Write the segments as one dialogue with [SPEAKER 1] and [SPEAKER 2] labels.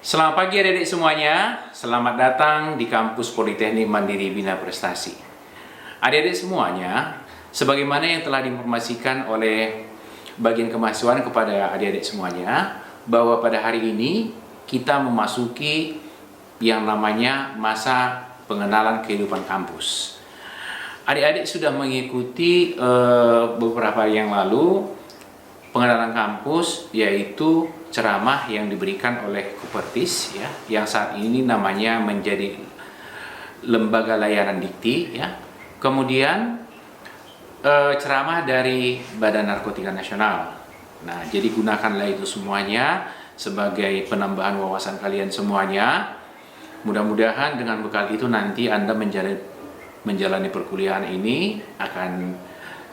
[SPEAKER 1] Selamat pagi adik-adik semuanya, selamat datang di kampus Politeknik Mandiri Bina Prestasi. Adik-adik semuanya, sebagaimana yang telah diinformasikan oleh bagian kemahasiswaan kepada adik-adik semuanya, bahwa pada hari ini kita memasuki yang namanya masa pengenalan kehidupan kampus. Adik-adik sudah mengikuti beberapa hari yang lalu pengenalan kampus, yaitu ceramah yang diberikan oleh Kupertis, ya, yang saat ini namanya menjadi Lembaga Layanan Dikti, ya. Kemudian ceramah dari Badan Narkotika Nasional. Nah, jadi gunakanlah itu semuanya sebagai penambahan wawasan kalian semuanya. Mudah-mudahan dengan bekal itu nanti Anda menjalani perkuliahan ini akan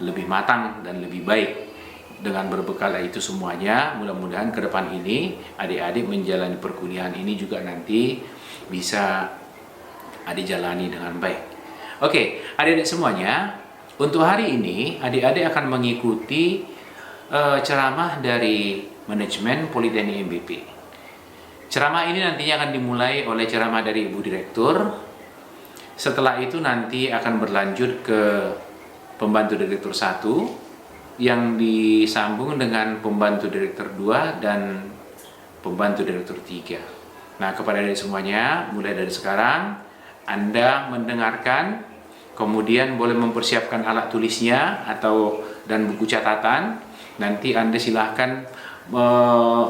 [SPEAKER 1] lebih matang dan lebih baik. Dengan berbekal itu semuanya, mudah-mudahan ke depan ini adik-adik menjalani perkuliahan ini juga nanti bisa adik jalani dengan baik. Oke, adik-adik semuanya, untuk hari ini adik-adik akan mengikuti ceramah dari manajemen Politeknik MBP. Ceramah ini nantinya akan dimulai oleh ceramah dari Ibu Direktur. Setelah itu nanti akan berlanjut ke pembantu Direktur 1 yang disambung dengan pembantu Direktur 2 dan pembantu Direktur 3. Nah, kepada adik semuanya, mulai dari sekarang Anda mendengarkan, kemudian boleh mempersiapkan alat tulisnya dan buku catatan. Nanti Anda silahkan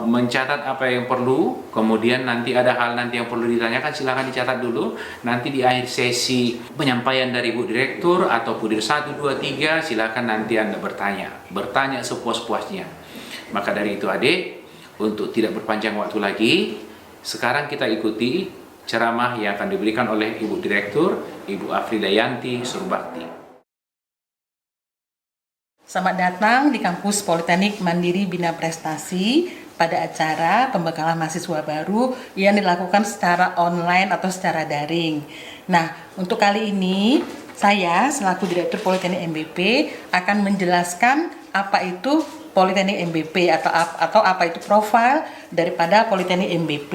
[SPEAKER 1] mencatat apa yang perlu, kemudian nanti ada hal nanti yang perlu ditanyakan, silahkan dicatat dulu. Nanti di akhir sesi penyampaian dari Ibu Direktur atau Pudir 1, 2, 3, silahkan nanti Anda bertanya sepuas-puasnya. Maka dari itu adik, untuk tidak berpanjang waktu lagi, sekarang kita ikuti ceramah yang akan diberikan oleh Ibu Direktur, Ibu Afridayanti Surbakti.
[SPEAKER 2] Selamat datang di kampus Politeknik Mandiri Bina Prestasi pada acara pembekalan mahasiswa baru yang dilakukan secara online atau secara daring. Nah, untuk kali ini saya selaku Direktur Politeknik MBP akan menjelaskan apa itu Politeknik MBP atau apa itu profil daripada Politeknik MBP.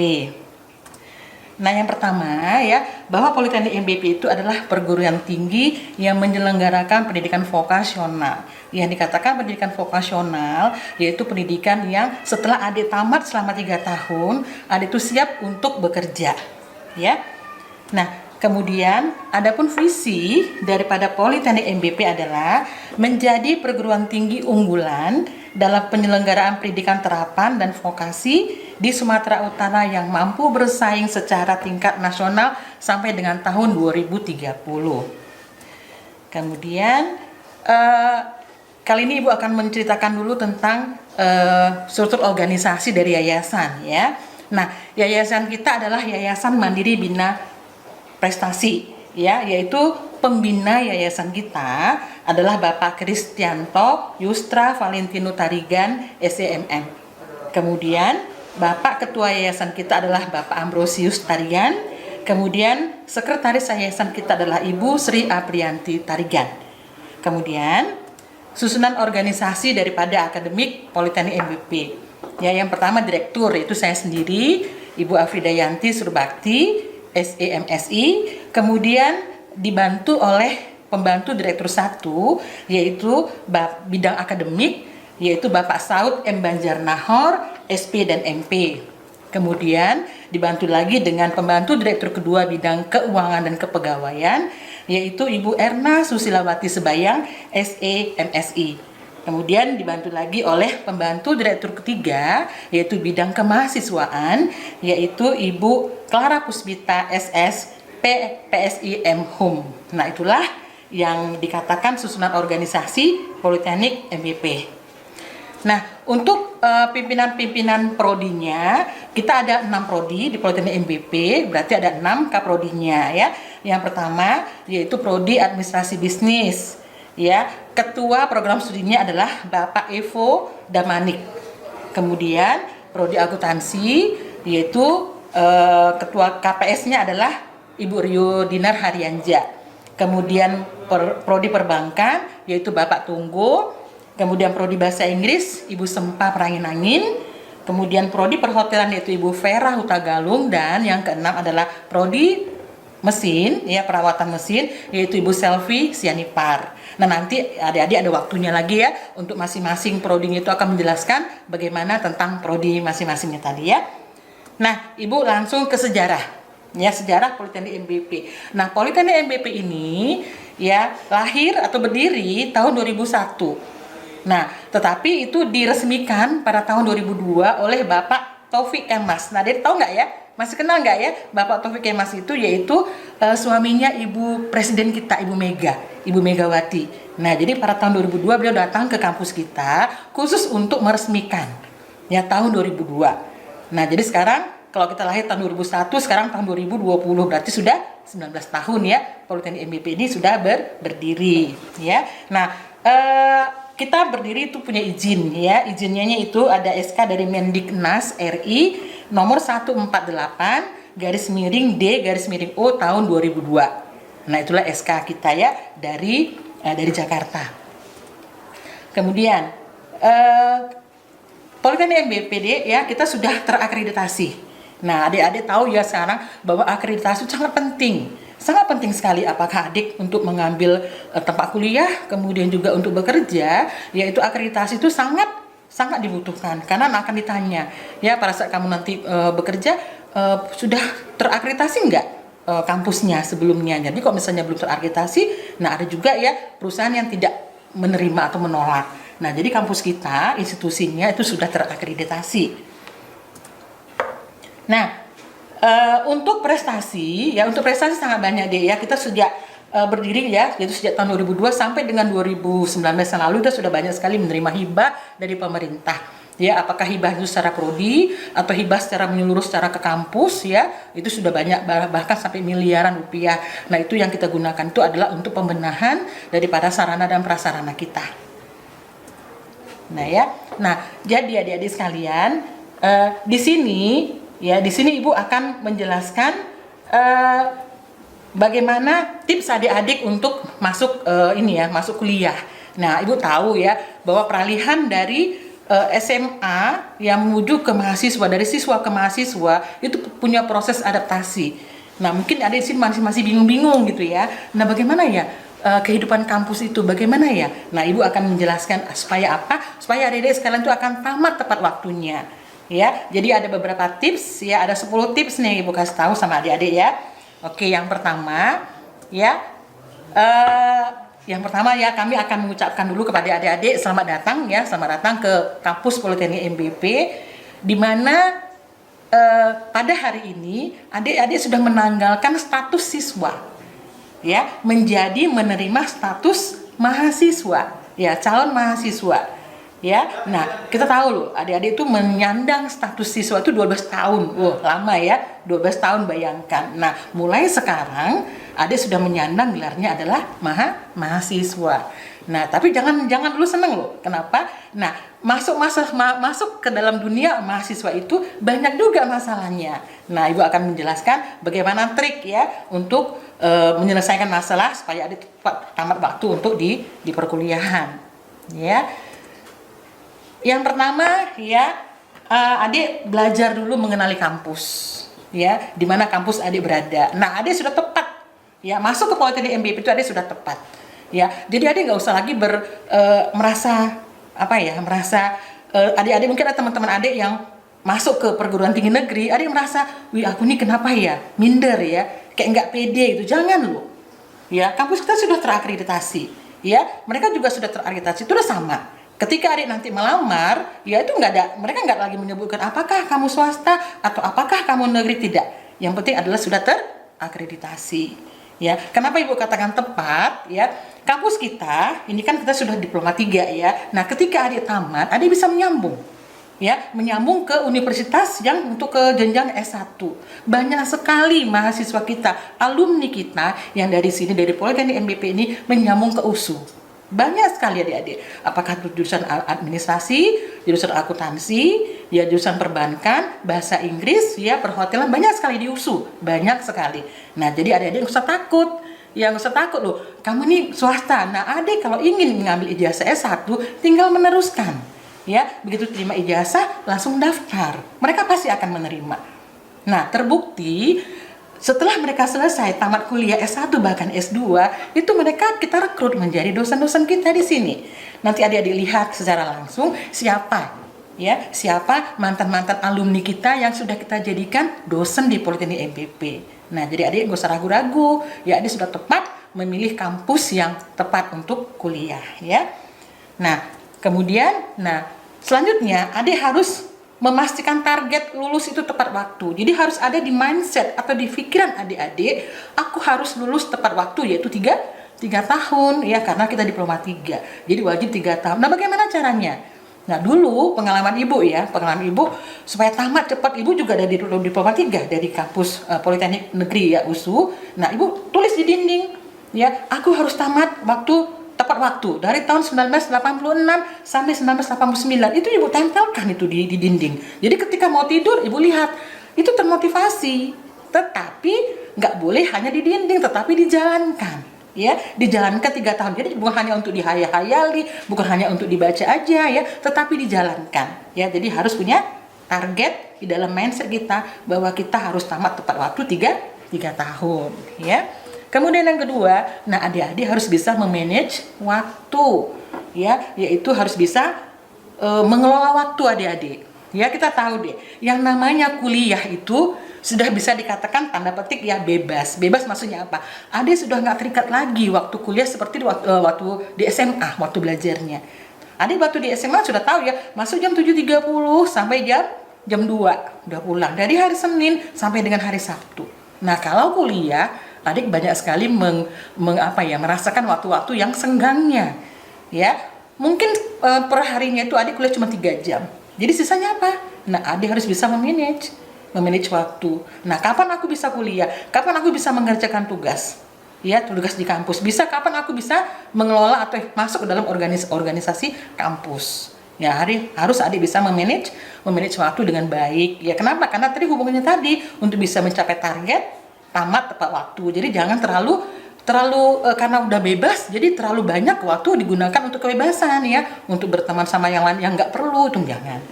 [SPEAKER 2] Nah, yang pertama ya, bahwa Politeknik MBP itu adalah perguruan tinggi yang menyelenggarakan pendidikan vokasional. Yang dikatakan pendidikan vokasional yaitu pendidikan yang setelah adik tamat selama 3 tahun, adik itu siap untuk bekerja, ya. Nah, kemudian adapun visi daripada Politeknik MBP adalah menjadi perguruan tinggi unggulan dalam penyelenggaraan pendidikan terapan dan vokasi di Sumatera Utara yang mampu bersaing secara tingkat nasional sampai dengan tahun 2030. Kemudian kali ini Ibu akan menceritakan dulu tentang struktur organisasi dari yayasan, ya. Nah, yayasan kita adalah Yayasan Mandiri Bina Prestasi, ya, yaitu pembina yayasan kita adalah Bapak Kristianto Yustra Valentino Tarigan, SEMM. Kemudian Bapak Ketua Yayasan kita adalah Bapak Ambrosius Tarigan. Kemudian Sekretaris Yayasan kita adalah Ibu Sri Aprianti Tarigan. Kemudian susunan organisasi daripada akademik Politeknik MBP. Ya, yang pertama Direktur, yaitu saya sendiri, Ibu Afridayanti Surbakti, SEMSI. Kemudian dibantu oleh pembantu Direktur 1, yaitu bidang akademik, yaitu Bapak Saud M. Banjarnahor, SP dan MP. Kemudian dibantu lagi dengan pembantu Direktur kedua bidang keuangan dan kepegawaian, yaitu Ibu Erna Susilawati Sebayang, SE MSI. Kemudian dibantu lagi oleh pembantu Direktur ketiga, yaitu bidang kemahasiswaan, yaitu Ibu Clara Puspita SS, PSI MHum. Nah, itulah yang dikatakan susunan organisasi Politeknik MBP. Nah, untuk pimpinan-pimpinan prodinya, kita ada 6 prodi di Politeknik MBP, berarti ada 6 kaprodinya, ya. Yang pertama yaitu prodi Administrasi Bisnis, ya. Ketua program studinya adalah Bapak Evo Damanik. Kemudian prodi Akuntansi yaitu ketua KPS-nya adalah Ibu Rio Dinar Haryanja. Kemudian prodi Perbankan yaitu Bapak Tunggu. Kemudian prodi Bahasa Inggris Ibu Sempa Peranginangin. kemudian prodi perhotelan yaitu Ibu Vera Hutagalung, dan yang keenam adalah prodi mesin, ya, perawatan mesin yaitu Ibu Selvi Sianipar. Nah, nanti adik-adik ada waktunya lagi ya untuk masing-masing prodinya itu akan menjelaskan bagaimana tentang prodi masing-masingnya tadi ya. Nah, Ibu langsung ke sejarah. Ya, sejarah Politeknik MBP. Nah, Politeknik MBP ini ya lahir atau berdiri tahun 2001. Nah, tetapi itu diresmikan pada tahun 2002 oleh Bapak Taufik Kemas. Nah, dia tahu nggak ya? Masih kenal nggak ya? Bapak Taufik Kemas itu yaitu suaminya Ibu Presiden kita, Ibu Mega, Ibu Megawati. Nah, jadi pada tahun 2002 beliau datang ke kampus kita khusus untuk meresmikan ya tahun 2002. Nah, jadi sekarang kalau kita lahir tahun 2001, sekarang tahun 2020, berarti sudah 19 tahun ya Politeknik MBP ini sudah berdiri ya. Nah, kita berdiri itu punya izin ya. Izinnya itu ada SK dari Mendiknas RI nomor 148/D/O tahun 2002. Nah, itulah SK kita ya dari Jakarta. Kemudian Politeknik MBPD ya kita sudah terakreditasi. Nah, adik-adik tahu ya sekarang bahwa akreditasi itu sangat penting sekali apakah adik untuk mengambil tempat kuliah, kemudian juga untuk bekerja, yaitu akreditasi itu sangat dibutuhkan karena akan ditanya ya pada saat kamu nanti bekerja sudah terakreditasi enggak kampusnya sebelumnya. Jadi kalau misalnya belum terakreditasi, nah ada juga ya perusahaan yang tidak menerima atau menolak. Nah, jadi kampus kita institusinya itu sudah terakreditasi. Nah, untuk prestasi sangat banyak deh ya. Kita sejak berdiri ya, yaitu sejak tahun 2002 sampai dengan 2019 yang lalu kita sudah banyak sekali menerima hibah dari pemerintah. Ya, apakah hibah itu secara prodi atau hibah secara menyeluruh secara ke kampus ya, itu sudah banyak bahkan sampai miliaran rupiah. Nah, itu yang kita gunakan itu adalah untuk pembenahan daripada sarana dan prasarana kita. Nah ya, jadi adik-adik sekalian, di sini Ibu akan menjelaskan bagaimana tips adik-adik untuk masuk masuk kuliah. Nah, Ibu tahu ya bahwa peralihan dari SMA yang menuju ke mahasiswa, dari siswa ke mahasiswa itu punya proses adaptasi. Nah, mungkin adik di sini masih bingung-bingung gitu ya. Nah, bagaimana ya kehidupan kampus itu bagaimana ya? Nah, Ibu akan menjelaskan supaya apa? Supaya adik-adik sekalian itu akan tamat tepat waktunya. Ya, jadi ada beberapa tips ya, ada 10 tips nih Ibu kasih tahu sama adik-adik ya. Oke, yang pertama ya, kami akan mengucapkan dulu kepada adik-adik selamat datang ke kampus Politeknik MBP, di mana pada hari ini adik-adik sudah menanggalkan status siswa, ya, menjadi menerima status mahasiswa, ya, calon mahasiswa. Ya, nah kita tahu loh adik-adik itu menyandang status siswa itu 12 tahun, lama ya, 12 tahun bayangkan. Nah, mulai sekarang adik sudah menyandang gelarnya adalah mahasiswa. Nah, tapi jangan dulu seneng loh. Kenapa? Nah, masuk ke dalam dunia mahasiswa itu banyak juga masalahnya. Nah, Ibu akan menjelaskan bagaimana trik ya untuk menyelesaikan masalah supaya adik tamat waktu untuk di perkuliahan. Ya. Yang pertama ya, adik belajar dulu mengenali kampus ya, di mana kampus adik berada. Nah, adik sudah tepat ya masuk ke Politeknik MBP itu adik sudah tepat ya. Jadi adik nggak usah lagi merasa adik-adik mungkin ada teman-teman adik yang masuk ke perguruan tinggi negeri, adik merasa, wih aku nih kenapa ya minder ya, kayak nggak pede itu. Jangan loh ya, kampus kita sudah terakreditasi ya, mereka juga sudah terakreditasi, itu udah sama. Ketika adik nanti melamar, ya itu mereka nggak lagi menyebutkan apakah kamu swasta atau apakah kamu negeri, tidak. Yang penting adalah sudah terakreditasi. Ya, kenapa Ibu katakan tepat? Ya, kampus kita ini kan kita sudah diploma 3 ya. Nah, ketika adik tamat, adik bisa menyambung ke universitas yang untuk ke jenjang S1. Banyak sekali mahasiswa kita, alumni kita yang dari sini dari Politeknik MBP ini menyambung ke USU. Banyak sekali adik-adik, apakah itu jurusan administrasi, jurusan akuntansi, ya jurusan perbankan, bahasa Inggris, ya perhotelan, banyak sekali di USU, banyak sekali. Nah, jadi adik-adik nggak usah takut, loh, kamu nih swasta. Nah, adik kalau ingin mengambil ijazah S1, tinggal meneruskan. Ya, begitu terima ijazah langsung daftar. Mereka pasti akan menerima. Nah, terbukti setelah mereka selesai tamat kuliah S1 bahkan S2, itu mereka kita rekrut menjadi dosen-dosen kita di sini. Nanti adik-adik lihat secara langsung siapa mantan-mantan alumni kita yang sudah kita jadikan dosen di Politeknik MPP. Nah, jadi adik nggak usah ragu-ragu, ya adik sudah tepat memilih kampus yang tepat untuk kuliah, ya. Nah, kemudian, selanjutnya adik harus memastikan target lulus itu tepat waktu. Jadi harus ada di mindset atau di pikiran adik-adik, aku harus lulus tepat waktu, yaitu 3 tahun, ya, karena kita diploma 3. Jadi wajib 3 tahun. Nah, bagaimana caranya? Nah, dulu pengalaman ibu supaya tamat cepat, ibu juga dari diploma 3 dari kampus Politeknik Negeri, ya, USU. Nah, ibu tulis di dinding, ya, aku harus tamat tepat waktu dari tahun 1986 sampai 1989. Itu ibu tempelkan itu di dinding. Jadi ketika mau tidur ibu lihat, itu termotivasi. Tetapi nggak boleh hanya di dinding, tetapi dijalankan, ya, dijalankan 3 tahun. Jadi bukan hanya untuk dihayal-hayali, bukan hanya untuk dibaca aja, ya, tetapi dijalankan, ya. Jadi harus punya target di dalam mindset kita bahwa kita harus tamat tepat waktu 3 tahun, ya. Kemudian yang kedua, adik-adik harus bisa memanage waktu, ya, yaitu harus bisa mengelola waktu adik-adik. Ya, kita tahu deh, yang namanya kuliah itu sudah bisa dikatakan tanda petik ya bebas. Bebas maksudnya apa? Adik sudah nggak terikat lagi waktu kuliah seperti waktu di SMA, waktu belajarnya. Adik waktu di SMA sudah tahu ya, masuk jam 7.30 sampai jam 2, udah pulang. Dari hari Senin sampai dengan hari Sabtu. Nah, kalau kuliah, adik banyak sekali merasakan waktu-waktu yang senggangnya, ya. Mungkin per harinya itu adik kuliah cuma 3 jam. Jadi sisanya apa? Nah, adik harus bisa memanage waktu. Nah, kapan aku bisa kuliah? Kapan aku bisa mengerjakan tugas? Ya, tugas di kampus. Kapan aku bisa mengelola atau masuk ke dalam organisasi kampus? Ya, harus adik bisa memanage waktu dengan baik. Ya, kenapa? Karena tadi hubungannya tadi untuk bisa mencapai target tamat tepat waktu. Jadi jangan terlalu karena udah bebas, jadi terlalu banyak waktu digunakan untuk kebebasan, ya, untuk berteman sama yang lain yang nggak perlu, itu jangan.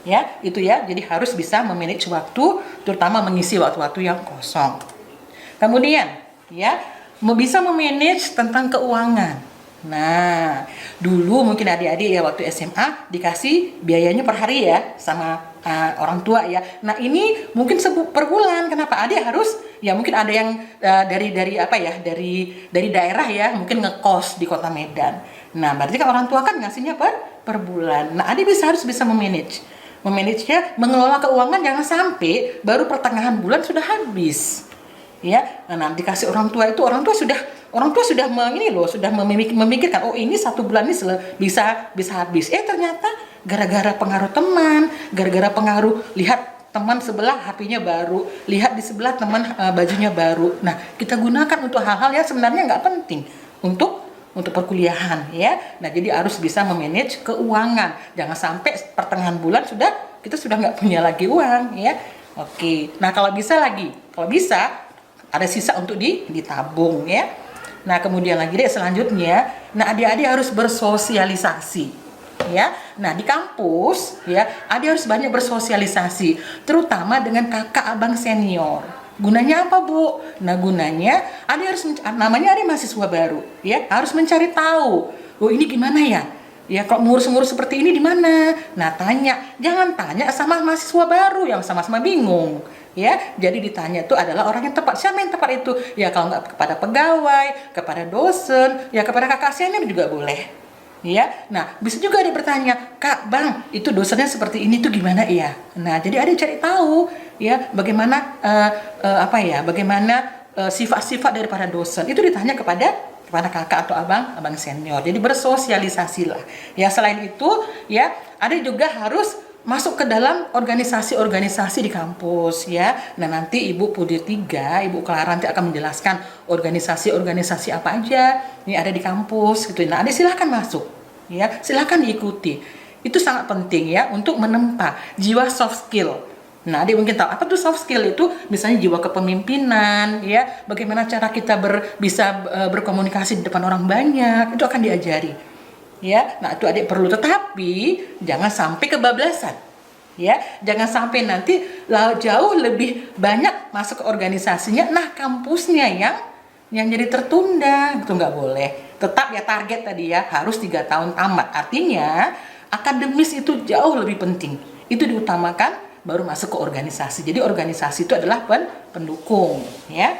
[SPEAKER 2] Ya, itu ya. Jadi harus bisa memanage waktu, terutama mengisi waktu-waktu yang kosong. Kemudian, ya, bisa memanage tentang keuangan. Nah, dulu mungkin adik-adik ya waktu SMA dikasih biayanya per hari ya sama orang tua, ya. Nah, ini mungkin per bulan. Kenapa? Adik harus, ya, mungkin ada yang dari daerah, ya, mungkin ngekos di Kota Medan. Nah, berarti kan orang tua kan ngasihnya per bulan. Nah, adik harus bisa memanage-nya, mengelola keuangan, jangan sampai baru pertengahan bulan sudah habis. Ya, nah, dikasih orang tua sudah memikirkan, oh, ini 1 bulan ini bisa habis. Ternyata gara-gara pengaruh teman, gara-gara pengaruh lihat teman sebelah HP-nya baru, lihat di sebelah teman bajunya baru. Nah, kita gunakan untuk hal-hal yang sebenarnya nggak penting untuk perkuliahan, ya. Nah, jadi harus bisa memanage keuangan. Jangan sampai pertengahan bulan kita sudah nggak punya lagi uang, ya. Oke. Nah, kalau bisa ada sisa untuk ditabung, ya. Nah, kemudian lagi deh selanjutnya, adik-adik harus bersosialisasi, ya. Nah, di kampus, ya, adik harus banyak bersosialisasi, terutama dengan kakak abang senior. Gunanya apa, Bu? Nah, gunanya adik harus namanya adik mahasiswa baru, ya, harus mencari tahu, oh, ini gimana ya? Ya, kalau ngurus-ngurus seperti ini di mana? Nah, jangan tanya sama mahasiswa baru yang sama-sama bingung. Ya, jadi ditanya itu adalah orang yang tepat. Siapa yang tepat itu? Ya, kalau nggak kepada pegawai, kepada dosen, ya kepada kakak senior juga boleh. Ya, nah, bisa juga dia bertanya, Kak, Bang, itu dosennya seperti ini tuh gimana ya? Nah, jadi ada cari tahu, ya, bagaimana sifat-sifat daripada dosen. Itu ditanya kepada kakak atau abang senior. Jadi bersosialisasilah. Ya, selain itu, ya, ada juga harus masuk ke dalam organisasi-organisasi di kampus, ya. Nah, nanti Ibu Pudir 3, Ibu Clara nanti akan menjelaskan organisasi-organisasi apa aja ini ada di kampus gitu. Nah, adik silahkan masuk, ya. Silahkan diikuti. Itu sangat penting, ya, untuk menempa jiwa soft skill. Nah, adik mungkin tahu apa tuh soft skill itu, misalnya jiwa kepemimpinan, ya. Bagaimana cara kita bisa berkomunikasi di depan orang banyak, itu akan diajari. Ya, nah itu adik perlu, tetapi jangan sampai kebablasan. Ya, jangan sampai nanti jauh lebih banyak masuk ke organisasinya, nah kampusnya yang jadi tertunda, itu nggak boleh. Tetap ya target tadi ya, harus 3 tahun tamat. Artinya akademis itu jauh lebih penting. Itu diutamakan baru masuk ke organisasi. Jadi organisasi itu adalah pendukung, ya.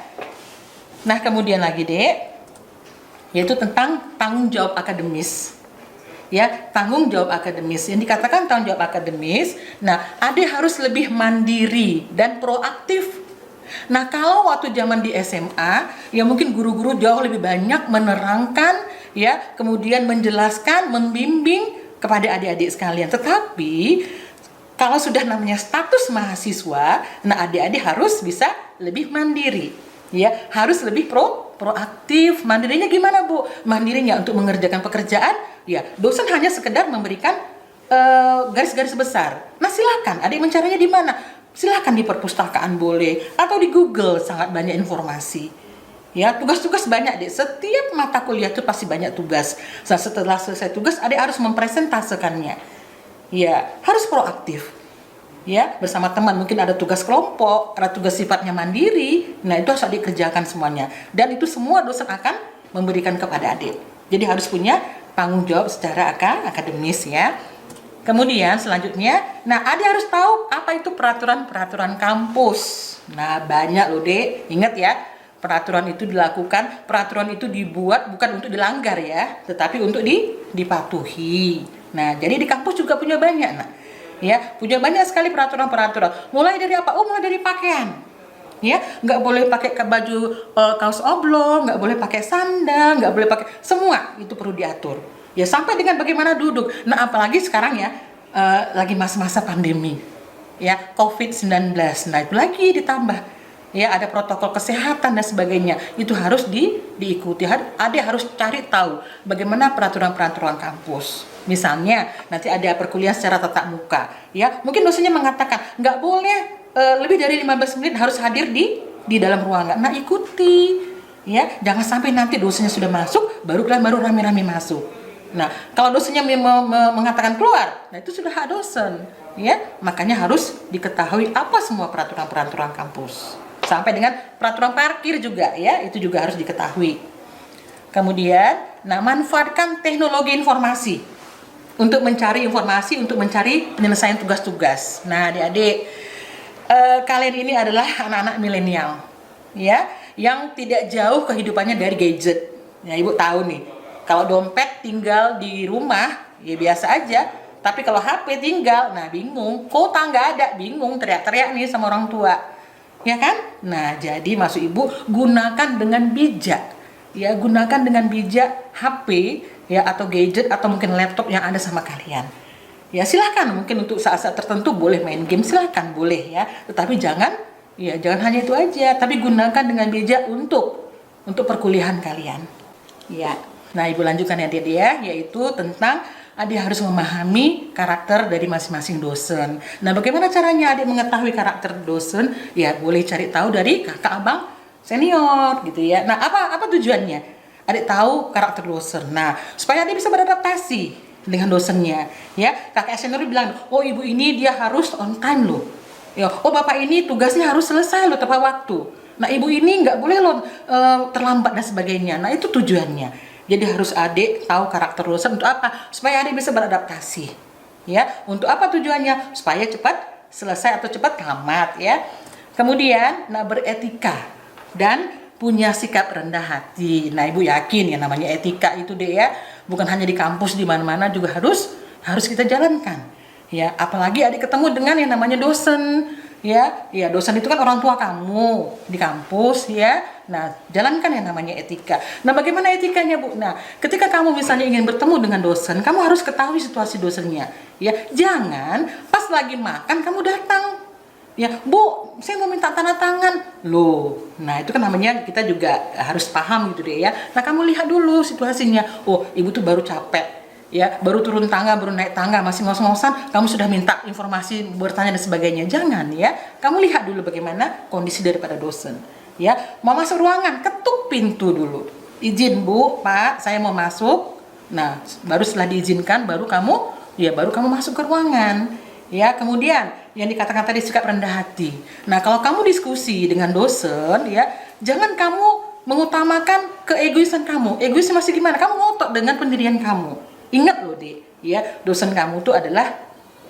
[SPEAKER 2] Nah, kemudian lagi, Dek, yaitu tentang tanggung jawab akademis. Ya, tanggung jawab akademis. Yang dikatakan tanggung jawab akademis, nah, adik harus lebih mandiri dan proaktif. Nah, kalau waktu zaman di SMA, ya mungkin guru-guru jauh lebih banyak menerangkan, ya, kemudian menjelaskan, membimbing kepada adik-adik sekalian. Tetapi kalau sudah namanya status mahasiswa, nah adik-adik harus bisa lebih mandiri, ya, harus lebih proaktif. Mandirinya gimana, Bu? Mandirinya untuk mengerjakan pekerjaan, ya, dosen hanya sekedar memberikan garis-garis besar. Nah, silakan adik mencarinya di mana? Silakan di perpustakaan boleh, atau di Google, sangat banyak informasi. Ya, tugas-tugas banyak, Dek. Setiap mata kuliah itu pasti banyak tugas. Nah, setelah selesai tugas, adik harus mempresentasekannya. Ya, harus proaktif. Ya, bersama teman, mungkin ada tugas kelompok, ada tugas sifatnya mandiri. Nah, itu harus adik kerjakan semuanya. Dan itu semua dosen akan memberikan kepada adik. Jadi harus punya tanggung jawab secara akademis, ya. Kemudian selanjutnya, nah adik harus tahu apa itu peraturan-peraturan kampus. Nah, banyak loh, Dek. Ingat ya, peraturan itu dilakukan, peraturan itu dibuat bukan untuk dilanggar ya, tetapi untuk dipatuhi. Nah, jadi di kampus juga punya banyak, nah, ya, punya banyak sekali peraturan-peraturan. Mulai dari apa? Oh, mulai dari pakaian. Ya, nggak boleh pakai baju kaos oblong, nggak boleh pakai sandal, nggak boleh pakai, semua itu perlu diatur. Ya, sampai dengan bagaimana duduk. Nah, apalagi sekarang ya, lagi masa-masa pandemi, ya, COVID-19. Nah, itu lagi ditambah. Ya, ada protokol kesehatan dan sebagainya. Itu harus diikuti. Adik harus cari tahu bagaimana peraturan-peraturan kampus. Misalnya, nanti ada perkuliahan secara tatap muka. Ya, mungkin dosennya mengatakan nggak boleh lebih dari 15 menit harus hadir di dalam ruangan. Nah, ikuti. Ya, jangan sampai nanti dosennya sudah masuk, baru rame-rame masuk. Nah, kalau dosennya mengatakan keluar, nah itu sudah hak dosen, ya. Makanya harus diketahui apa semua peraturan-peraturan kampus. Sampai dengan peraturan parkir juga, ya, itu juga harus diketahui. Kemudian, nah, manfaatkan teknologi informasi untuk mencari informasi, untuk mencari penyelesaian tugas-tugas. Nah, adik-adik, kalian ini adalah anak-anak milenial, ya, yang tidak jauh kehidupannya dari gadget. Ya, Ibu tahu nih. Kalau dompet tinggal di rumah, ya biasa aja. Tapi kalau HP tinggal, nah bingung. Kuota nggak ada, bingung. Teriak-teriak nih sama orang tua. Ya kan? Nah, jadi maksud Ibu, gunakan dengan bijak. Ya, gunakan dengan bijak HP, ya, atau gadget, atau mungkin laptop yang ada sama kalian. Ya, silahkan. Mungkin untuk saat-saat tertentu boleh main game, silahkan, boleh ya. Tetapi jangan hanya itu aja. Tapi gunakan dengan bijak untuk perkuliahan kalian. Ya. Nah, Ibu lanjutkan ya, Dede, ya, yaitu tentang adik harus memahami karakter dari masing-masing dosen. Nah, bagaimana caranya adik mengetahui karakter dosen? Ya, boleh cari tahu dari kakak abang senior gitu ya. Nah, apa tujuannya? Adik tahu karakter dosen. Nah, supaya adik bisa beradaptasi dengan dosennya. Ya, kakak senior bilang, oh ibu ini dia harus on time loh. Ya, oh bapak ini tugasnya harus selesai loh tepat waktu. Nah, ibu ini nggak boleh loh terlambat dan sebagainya. Nah, itu tujuannya. Jadi harus adik tahu karakter dosen untuk apa? Supaya adik bisa beradaptasi. Ya, untuk apa tujuannya? Supaya cepat selesai atau cepat tamat, ya. Kemudian, nah, beretika dan punya sikap rendah hati. Nah, Ibu yakin ya namanya etika itu, Dek, ya, bukan hanya di kampus, di mana-mana juga harus kita jalankan. Ya, apalagi adik ketemu dengan yang namanya dosen. Ya, dosen itu kan orang tua kamu di kampus, ya. Nah, jalankan yang namanya etika. Nah, bagaimana etikanya, Bu? Nah, ketika kamu misalnya ingin bertemu dengan dosen, kamu harus ketahui situasi dosennya. Ya, jangan pas lagi makan kamu datang. Ya, Bu, saya mau minta tanda tangan. Loh, nah itu kan namanya kita juga harus paham gitu deh, ya. Nah, kamu lihat dulu situasinya. Oh, ibu tuh baru capek. Ya, baru turun tangga, baru naik tangga, masih ngos-ngosan, kamu sudah minta informasi, bertanya dan sebagainya. Jangan, ya. Kamu lihat dulu bagaimana kondisi daripada dosen. Ya, mau masuk ruangan, ketuk pintu dulu. Izin, Bu, Pak, saya mau masuk. Nah, baru setelah diizinkan baru kamu masuk ke ruangan. Ya, kemudian yang dikatakan tadi sikap rendah hati. Nah, kalau kamu diskusi dengan dosen, ya, jangan kamu mengutamakan keegoisan kamu. Egoisnya masih gimana? Kamu ngotot dengan pendirian kamu. Ingat loh, Dek, ya, dosen kamu itu adalah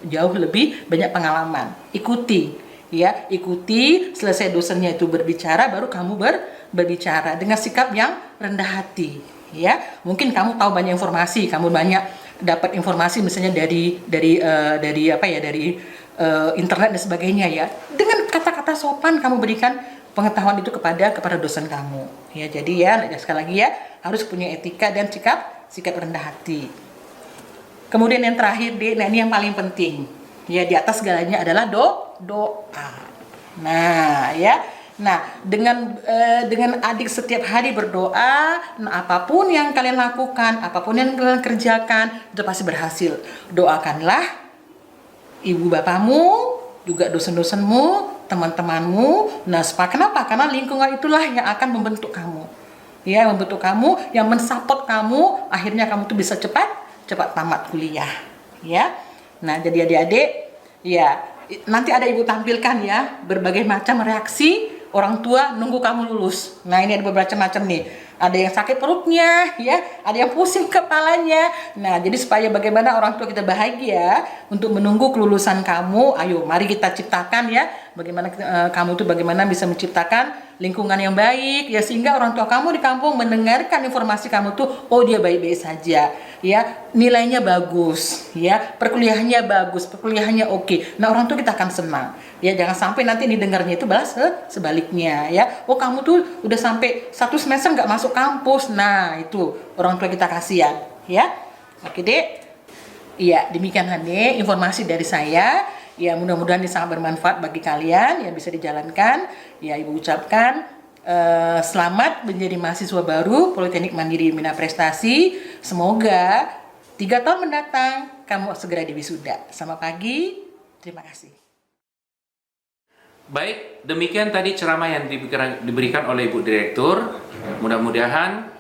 [SPEAKER 2] jauh lebih banyak pengalaman. Ikuti, ya, ikuti. Selesai dosennya itu berbicara, baru kamu berbicara dengan sikap yang rendah hati. Ya, mungkin kamu tahu banyak informasi, kamu banyak dapat informasi misalnya dari internet dan sebagainya, ya. Dengan kata-kata sopan kamu berikan pengetahuan itu kepada dosen kamu. Ya, jadi ya sekali lagi ya, harus punya etika dan sikap rendah hati. Kemudian yang terakhir, nah ini yang paling penting. Ya, di atas segalanya adalah doa. Nah, ya. Nah, dengan adik setiap hari berdoa, nah apapun yang kalian lakukan, apapun yang kalian kerjakan, itu pasti berhasil. Doakanlah ibu bapamu, juga dosen-dosenmu, teman-temanmu. Nah, kenapa? Karena lingkungan itulah yang akan membentuk kamu. Ya, membentuk kamu, yang mensupport kamu, akhirnya kamu tuh bisa cepat tamat kuliah. Ya. Nah, jadi adik-adik, ya, nanti ada ibu tampilkan ya berbagai macam reaksi orang tua nunggu kamu lulus. Nah, ini ada beberapa macam nih. Ada yang sakit perutnya, ya, ada yang pusing kepalanya. Nah, jadi supaya bagaimana orang tua kita bahagia untuk menunggu kelulusan kamu, ayo mari kita ciptakan ya, bagaimana kamu tuh bagaimana bisa menciptakan lingkungan yang baik, ya, sehingga orang tua kamu di kampung mendengarkan informasi kamu tuh, oh dia baik-baik saja, ya, nilainya bagus, ya, perkuliahannya bagus, perkuliahannya oke. Nah, orang tua kita akan senang. Ya, jangan sampai nanti didengarnya itu balas sebaliknya, ya. Oh, kamu tuh udah sampai 1 semester nggak masuk kampus. Nah, itu orang tua kita kasihan, ya. Oke, Dek. Iya, demikian Hane informasi dari saya. Ya, mudah-mudahan ini sangat bermanfaat bagi kalian, ya, bisa dijalankan. Ya, Ibu ucapkan selamat menjadi mahasiswa baru Politeknik Mandiri Bina Prestasi. Semoga 3 tahun mendatang kamu segera diwisuda. Selamat pagi. Terima kasih.
[SPEAKER 1] Baik, demikian tadi ceramah yang diberikan oleh Ibu Direktur. Mudah-mudahan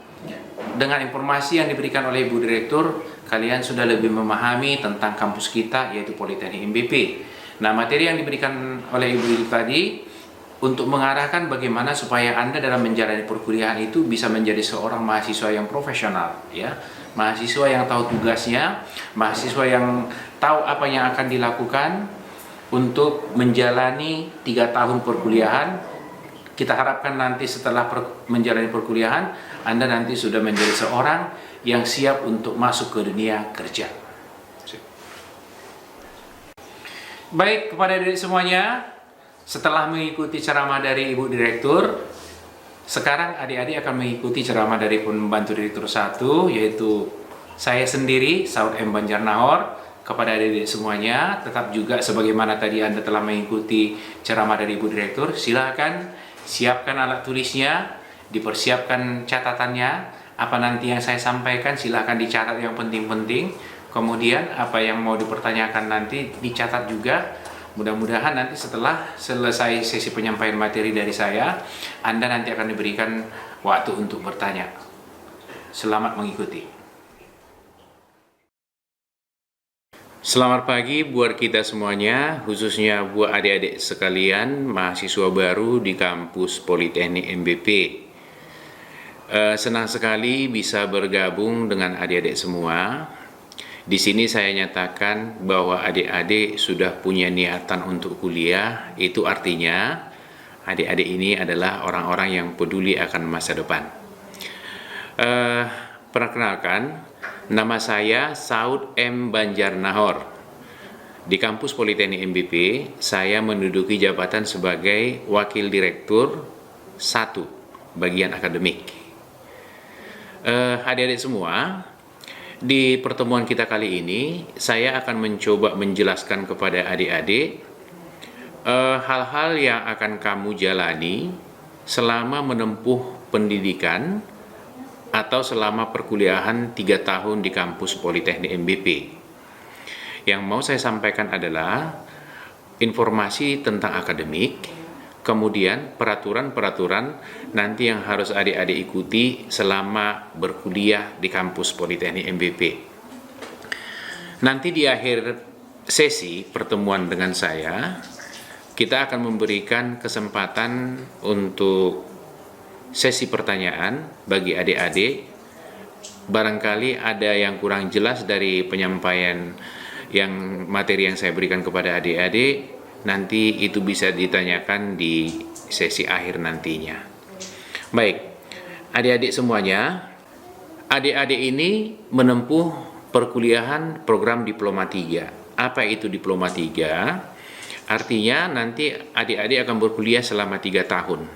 [SPEAKER 1] dengan informasi yang diberikan oleh Ibu Direktur, kalian sudah lebih memahami tentang kampus kita, yaitu Politeknik MBP. Nah, materi yang diberikan oleh Ibu Direktur tadi untuk mengarahkan bagaimana supaya Anda dalam menjalani perkuliahan itu bisa menjadi seorang mahasiswa yang profesional, ya. Mahasiswa yang tahu tugasnya, mahasiswa yang tahu apa yang akan dilakukan untuk menjalani 3 tahun perkuliahan. Kita harapkan nanti setelah menjalani perkuliahan, Anda nanti sudah menjadi seorang yang siap untuk masuk ke dunia kerja. Baik, kepada adik semuanya, setelah mengikuti ceramah dari Ibu Direktur, sekarang adik-adik akan mengikuti ceramah dari pembantu Direktur 1, yaitu saya sendiri, Saud M. Banjarnahor. Kepada adik-adik semuanya, tetap juga sebagaimana tadi Anda telah mengikuti ceramah dari Ibu Direktur, silakan siapkan alat tulisnya, dipersiapkan catatannya, apa nanti yang saya sampaikan silakan dicatat yang penting-penting, kemudian apa yang mau dipertanyakan nanti dicatat juga. Mudah-mudahan nanti setelah selesai sesi penyampaian materi dari saya, Anda nanti akan diberikan waktu untuk bertanya. Selamat mengikuti. Selamat pagi buat kita semuanya, khususnya buat adik-adik sekalian, mahasiswa baru di kampus Politeknik MBP. Senang sekali bisa bergabung dengan adik-adik semua. Di sini saya nyatakan bahwa adik-adik sudah punya niatan untuk kuliah, itu artinya adik-adik ini adalah orang-orang yang peduli akan masa depan. Perkenalkan, nama saya Saud M. Banjarnahor. Di kampus Politeknik MBP, saya menduduki jabatan sebagai Wakil Direktur 1 bagian akademik. Adik-adik semua, di pertemuan kita kali ini, saya akan mencoba menjelaskan kepada adik-adik hal-hal yang akan kamu jalani selama menempuh pendidikan atau selama perkuliahan 3 tahun di kampus Politeknik MBP. Yang mau saya sampaikan adalah informasi tentang akademik, kemudian peraturan-peraturan nanti yang harus adik-adik ikuti selama berkuliah di kampus Politeknik MBP. Nanti di akhir sesi pertemuan dengan saya, kita akan memberikan kesempatan untuk sesi pertanyaan bagi adik-adik. Barangkali ada yang kurang jelas dari penyampaian yang materi yang saya berikan kepada adik-adik, nanti itu bisa ditanyakan di sesi akhir nantinya. Baik, adik-adik semuanya, adik-adik ini menempuh perkuliahan program Diploma 3. Apa itu Diploma 3? Artinya nanti adik-adik akan berkuliah selama 3 tahun,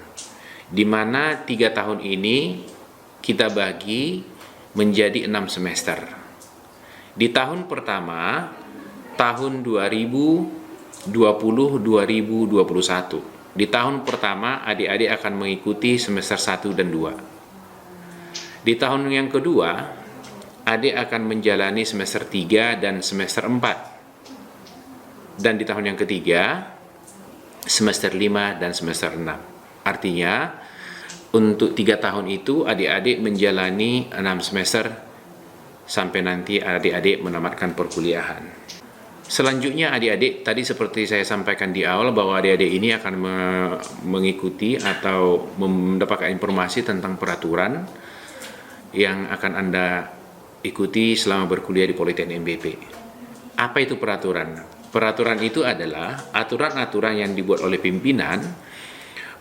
[SPEAKER 1] di mana 3 tahun ini kita bagi menjadi 6 semester. Di tahun pertama, tahun 2020-2021. Di tahun pertama, adik-adik akan mengikuti semester 1 dan 2. Di tahun yang kedua, adik akan menjalani semester 3 dan semester 4. Dan di tahun yang ketiga, semester 5 dan semester 6. Artinya, untuk 3 tahun itu adik-adik menjalani 6 semester sampai nanti adik-adik menamatkan perkuliahan. Selanjutnya adik-adik, tadi seperti saya sampaikan di awal bahwa adik-adik ini akan mengikuti atau mendapatkan informasi tentang peraturan yang akan Anda ikuti selama berkuliah di Politeknik MBP. Apa itu peraturan? Peraturan itu adalah aturan-aturan yang dibuat oleh pimpinan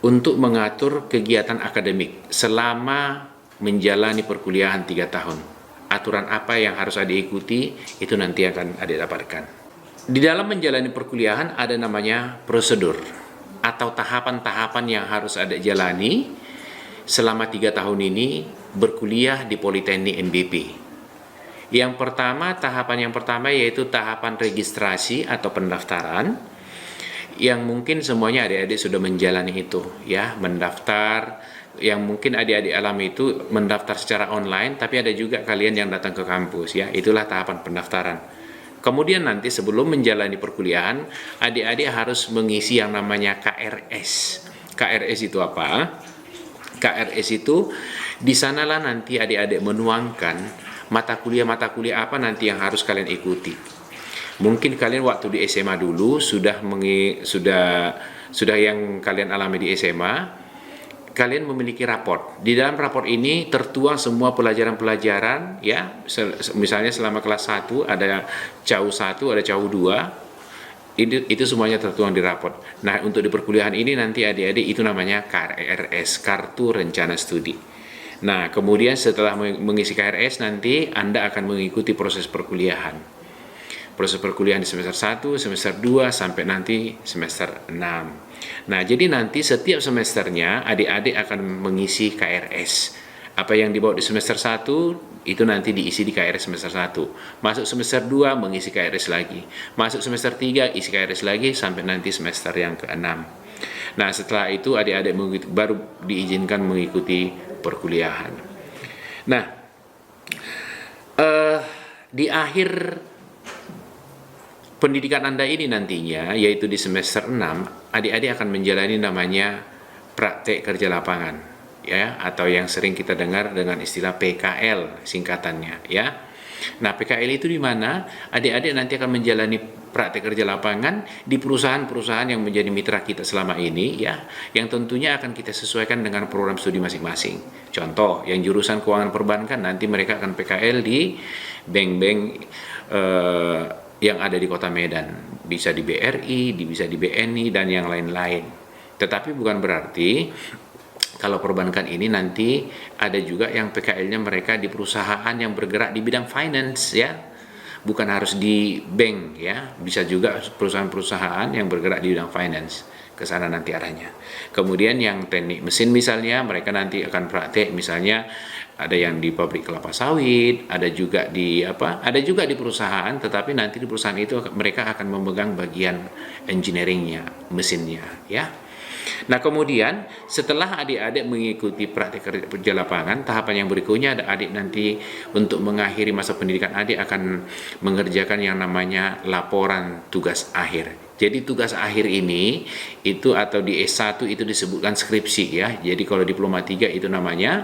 [SPEAKER 1] untuk mengatur kegiatan akademik selama menjalani perkuliahan 3 tahun. Aturan apa yang harus adik ikuti, itu nanti akan adik dapatkan. Di dalam menjalani perkuliahan ada namanya prosedur atau tahapan-tahapan yang harus adik jalani selama 3 tahun ini berkuliah di Politeknik MBP. Tahapan yang pertama yaitu tahapan registrasi atau pendaftaran, yang mungkin semuanya adik-adik sudah menjalani itu, ya, mendaftar. Yang mungkin adik-adik alami itu mendaftar secara online, tapi ada juga kalian yang datang ke kampus, ya. Itulah tahapan pendaftaran. Kemudian nanti sebelum menjalani perkuliahan, adik-adik harus mengisi yang namanya KRS. KRS itu apa? KRS itu di sanalah nanti adik-adik menuangkan mata kuliah apa nanti yang harus kalian ikuti. Mungkin kalian waktu di SMA dulu sudah yang kalian alami di SMA, kalian memiliki raport. Di dalam raport ini tertuang semua pelajaran-pelajaran, ya. Misalnya selama kelas 1 ada CAU 1, ada CAU 2. Itu semuanya tertuang di raport. Nah, untuk di perkuliahan ini nanti adik-adik itu namanya KRS, Kartu Rencana Studi. Nah, kemudian setelah mengisi KRS nanti Anda akan mengikuti proses perkuliahan. Proses perkuliahan di semester 1, semester 2, sampai nanti semester 6. Nah, jadi nanti setiap semesternya adik-adik akan mengisi KRS. Apa yang dibawa di semester 1, itu nanti diisi di KRS semester 1. Masuk semester 2, mengisi KRS lagi. Masuk semester 3, isi KRS lagi, sampai nanti semester yang ke-6. Nah, setelah itu adik-adik baru diizinkan mengikuti perkuliahan. Nah, di akhir pendidikan Anda ini nantinya, yaitu di semester 6, adik-adik akan menjalani namanya praktek kerja lapangan, ya, atau yang sering kita dengar dengan istilah PKL singkatannya, ya. Nah, PKL itu di mana adik-adik nanti akan menjalani praktek kerja lapangan di perusahaan-perusahaan yang menjadi mitra kita selama ini, ya, yang tentunya akan kita sesuaikan dengan program studi masing-masing. Contoh, yang jurusan keuangan perbankan nanti mereka akan PKL di bank-bank yang ada di Kota Medan, bisa di BRI, bisa di BNI, dan yang lain-lain. Tetapi bukan berarti kalau perbankan ini nanti ada juga yang PKL-nya mereka di perusahaan yang bergerak di bidang finance, ya. Bukan harus di bank, ya. Bisa juga perusahaan-perusahaan yang bergerak di bidang finance. Ke sana nanti arahnya. Kemudian yang teknik mesin misalnya, mereka nanti akan praktek misalnya ada yang di pabrik kelapa sawit, ada juga di ada juga di perusahaan, tetapi nanti di perusahaan itu mereka akan memegang bagian engineeringnya, mesinnya, ya. Nah, kemudian setelah adik-adik mengikuti praktik kerja lapangan, tahapan yang berikutnya ada adik nanti untuk mengakhiri masa pendidikan, adik akan mengerjakan yang namanya laporan tugas akhir. Jadi tugas akhir ini itu atau di S1 itu disebutkan skripsi, ya. Jadi kalau diploma 3 itu namanya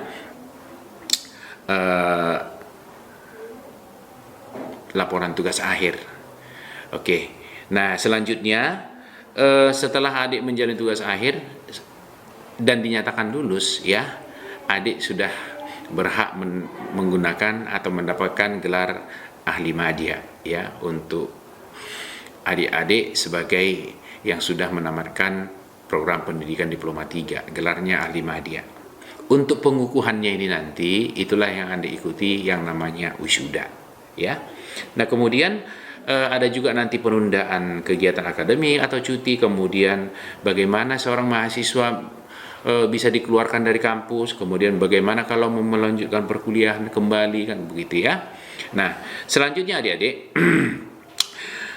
[SPEAKER 1] laporan tugas akhir. Oke. Nah, selanjutnya setelah adik menjalani tugas akhir dan dinyatakan lulus, ya, adik sudah berhak menggunakan atau mendapatkan gelar ahli madya, ya, untuk adik-adik sebagai yang sudah menamatkan program pendidikan diploma 3, gelarnya ahli madya. Untuk pengukuhannya ini nanti itulah yang adik ikuti yang namanya wisuda, ya. Nah, kemudian ada juga nanti penundaan kegiatan akademik atau cuti, kemudian bagaimana seorang mahasiswa bisa dikeluarkan dari kampus, kemudian bagaimana kalau mau melanjutkan perkuliahan kembali, kan begitu, ya. Nah, selanjutnya adik-adik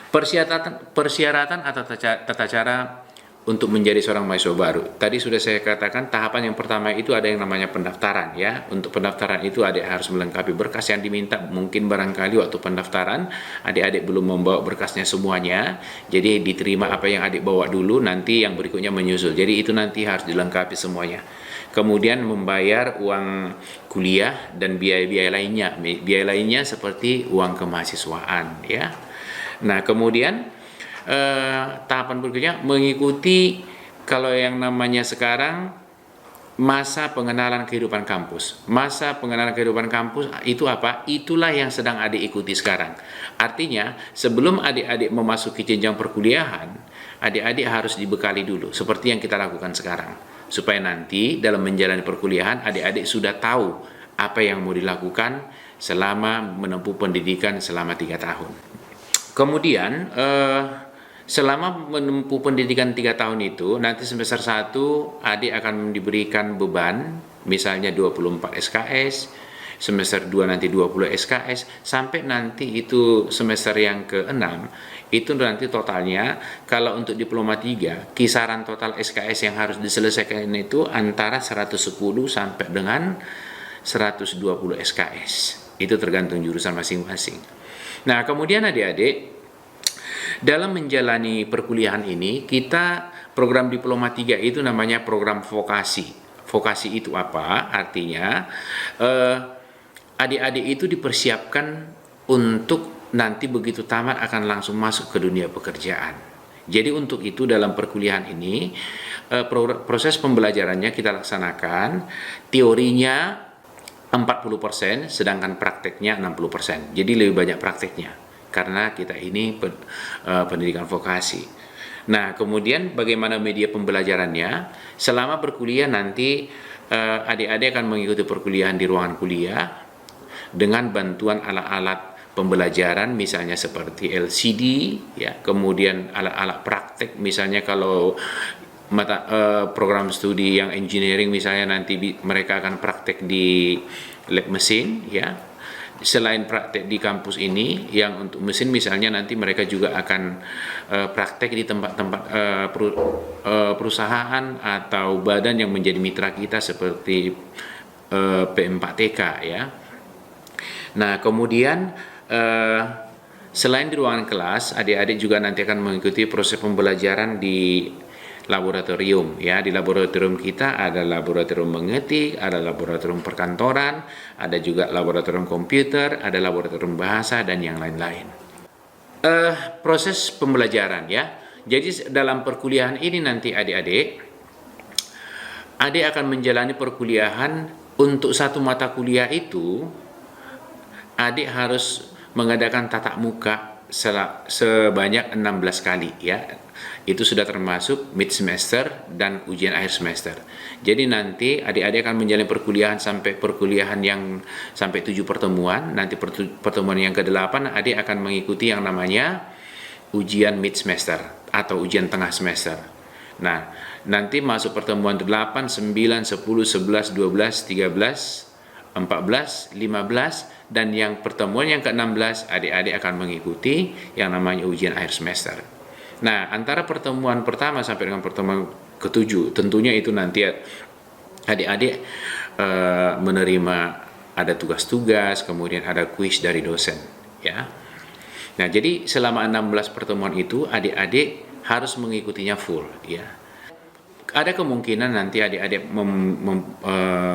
[SPEAKER 1] persyaratan atau tata cara untuk menjadi seorang mahasiswa baru. Tadi sudah saya katakan tahapan yang pertama itu ada yang namanya pendaftaran, ya. Untuk pendaftaran itu adik harus melengkapi berkas yang diminta. Mungkin barangkali waktu pendaftaran adik-adik belum membawa berkasnya semuanya, jadi diterima apa yang adik bawa dulu, nanti yang berikutnya menyusul. Jadi itu nanti harus dilengkapi semuanya. Kemudian membayar uang kuliah dan biaya-biaya lainnya. Biaya lainnya seperti uang kemahasiswaan, ya. Nah, kemudian tahapan berikutnya mengikuti kalau yang namanya sekarang masa pengenalan kehidupan kampus. Masa pengenalan kehidupan kampus itu apa? Itulah yang sedang adik ikuti sekarang. Artinya sebelum adik-adik memasuki jenjang perkuliahan, adik-adik harus dibekali dulu seperti yang kita lakukan sekarang, supaya nanti dalam menjalani perkuliahan adik-adik sudah tahu apa yang mau dilakukan selama menempuh pendidikan selama 3 tahun. Kemudian selama menempuh pendidikan 3 tahun itu, nanti semester 1 adik akan diberikan beban, misalnya 24 SKS, semester 2 nanti 20 SKS, sampai nanti itu semester yang ke-6, itu nanti totalnya, kalau untuk diploma 3, kisaran total SKS yang harus diselesaikan itu antara 110 sampai dengan 120 SKS. Itu tergantung jurusan masing-masing. Nah, kemudian adik-adik, dalam menjalani perkuliahan ini, kita program diploma 3 itu namanya program vokasi. Vokasi itu apa? Artinya adik-adik itu dipersiapkan untuk nanti begitu tamat akan langsung masuk ke dunia pekerjaan. Jadi untuk itu dalam perkuliahan ini proses pembelajarannya kita laksanakan, teorinya 40%, sedangkan prakteknya 60%. Jadi lebih banyak prakteknya, karena kita ini pendidikan vokasi. Nah, kemudian bagaimana media pembelajarannya? Selama berkuliah nanti adik-adik akan mengikuti perkuliahan di ruangan kuliah dengan bantuan alat-alat pembelajaran, misalnya seperti LCD, ya. Kemudian alat-alat praktek, misalnya kalau program studi yang engineering misalnya nanti mereka akan praktek di lab mesin, ya. Selain praktek di kampus ini, yang untuk mesin misalnya nanti mereka juga akan praktek di tempat-tempat perusahaan atau badan yang menjadi mitra kita seperti P4TK, ya. Nah, kemudian selain di ruangan kelas, adik-adik juga nanti akan mengikuti proses pembelajaran di laboratorium, ya. Di laboratorium kita ada laboratorium mengetik, ada laboratorium perkantoran, ada juga laboratorium komputer, ada laboratorium bahasa, dan yang lain-lain. Proses pembelajaran, ya. Jadi dalam perkuliahan ini nanti adik akan menjalani perkuliahan. Untuk satu mata kuliah itu adik harus mengadakan tatap muka sebanyak 16 kali, ya. Itu sudah termasuk mid semester dan ujian akhir semester. Jadi nanti adik-adik akan menjalani perkuliahan sampai perkuliahan yang sampai 7 pertemuan. Nanti pertemuan yang ke-8 adik akan mengikuti yang namanya ujian mid semester atau ujian tengah semester. Nah, nanti masuk pertemuan 8, 9, 10, 11, 12, 13, 14, 15, dan yang pertemuan yang ke-16 adik-adik akan mengikuti yang namanya ujian akhir semester. Nah, antara pertemuan pertama sampai dengan pertemuan ke-7 tentunya itu nanti adik-adik menerima ada tugas-tugas, kemudian ada kuis dari dosen, ya. Nah, jadi selama 16 pertemuan itu adik-adik harus mengikutinya full, ya. Ada kemungkinan nanti adik-adik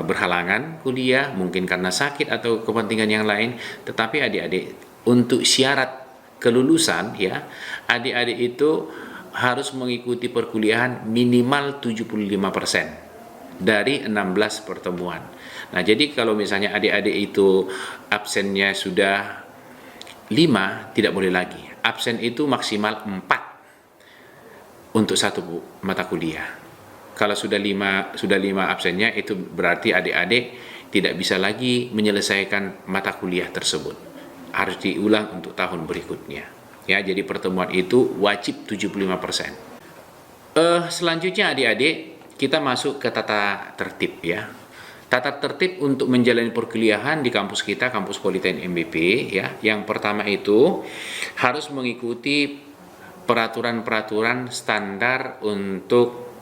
[SPEAKER 1] berhalangan kuliah, mungkin karena sakit atau kepentingan yang lain, tetapi adik-adik untuk syarat kelulusan, ya, adik-adik itu harus mengikuti perkuliahan minimal 75% dari 16 pertemuan. Nah, jadi kalau misalnya adik-adik itu absennya sudah 5, tidak boleh lagi. Absen itu maksimal 4 untuk satu mata kuliah. Kalau sudah 5 absennya, itu berarti adik-adik tidak bisa lagi menyelesaikan mata kuliah tersebut. Harus diulang untuk tahun berikutnya. Ya, jadi pertemuan itu wajib 75%. Selanjutnya adik-adik, kita masuk ke tata tertib, ya. Tata tertib untuk menjalani perkuliahan di kampus kita, kampus Politeknik MBP, ya. Yang pertama itu harus mengikuti peraturan-peraturan standar untuk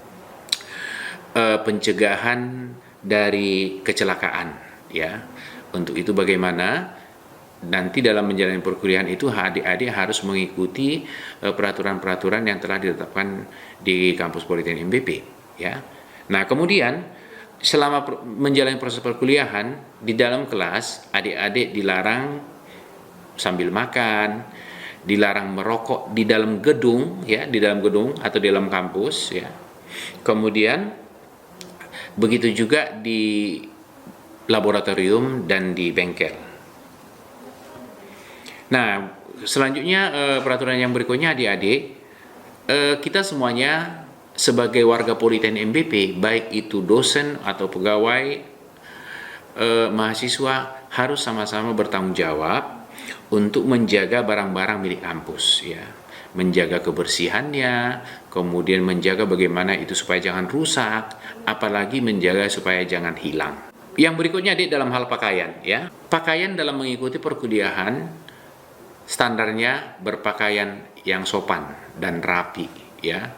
[SPEAKER 1] pencegahan dari kecelakaan, ya. Untuk itu bagaimana nanti dalam menjalani perkuliahan itu adik-adik harus mengikuti peraturan-peraturan yang telah ditetapkan di kampus Politeknik MBP, ya. Nah, kemudian selama menjalani proses perkuliahan di dalam kelas, adik-adik dilarang sambil makan, dilarang merokok di dalam gedung, ya, di dalam gedung atau di dalam kampus, ya. Kemudian begitu juga di laboratorium dan di bengkel. Nah, selanjutnya peraturan yang berikutnya adik-adik, kita semuanya sebagai warga Politeknik MBP, baik itu dosen atau pegawai, mahasiswa, harus sama-sama bertanggung jawab untuk menjaga barang-barang milik kampus, ya. Menjaga kebersihannya, kemudian menjaga bagaimana itu supaya jangan rusak, apalagi menjaga supaya jangan hilang. Yang berikutnya adik dalam hal pakaian, ya. Pakaian dalam mengikuti perkuliahan standarnya berpakaian yang sopan dan rapi, ya.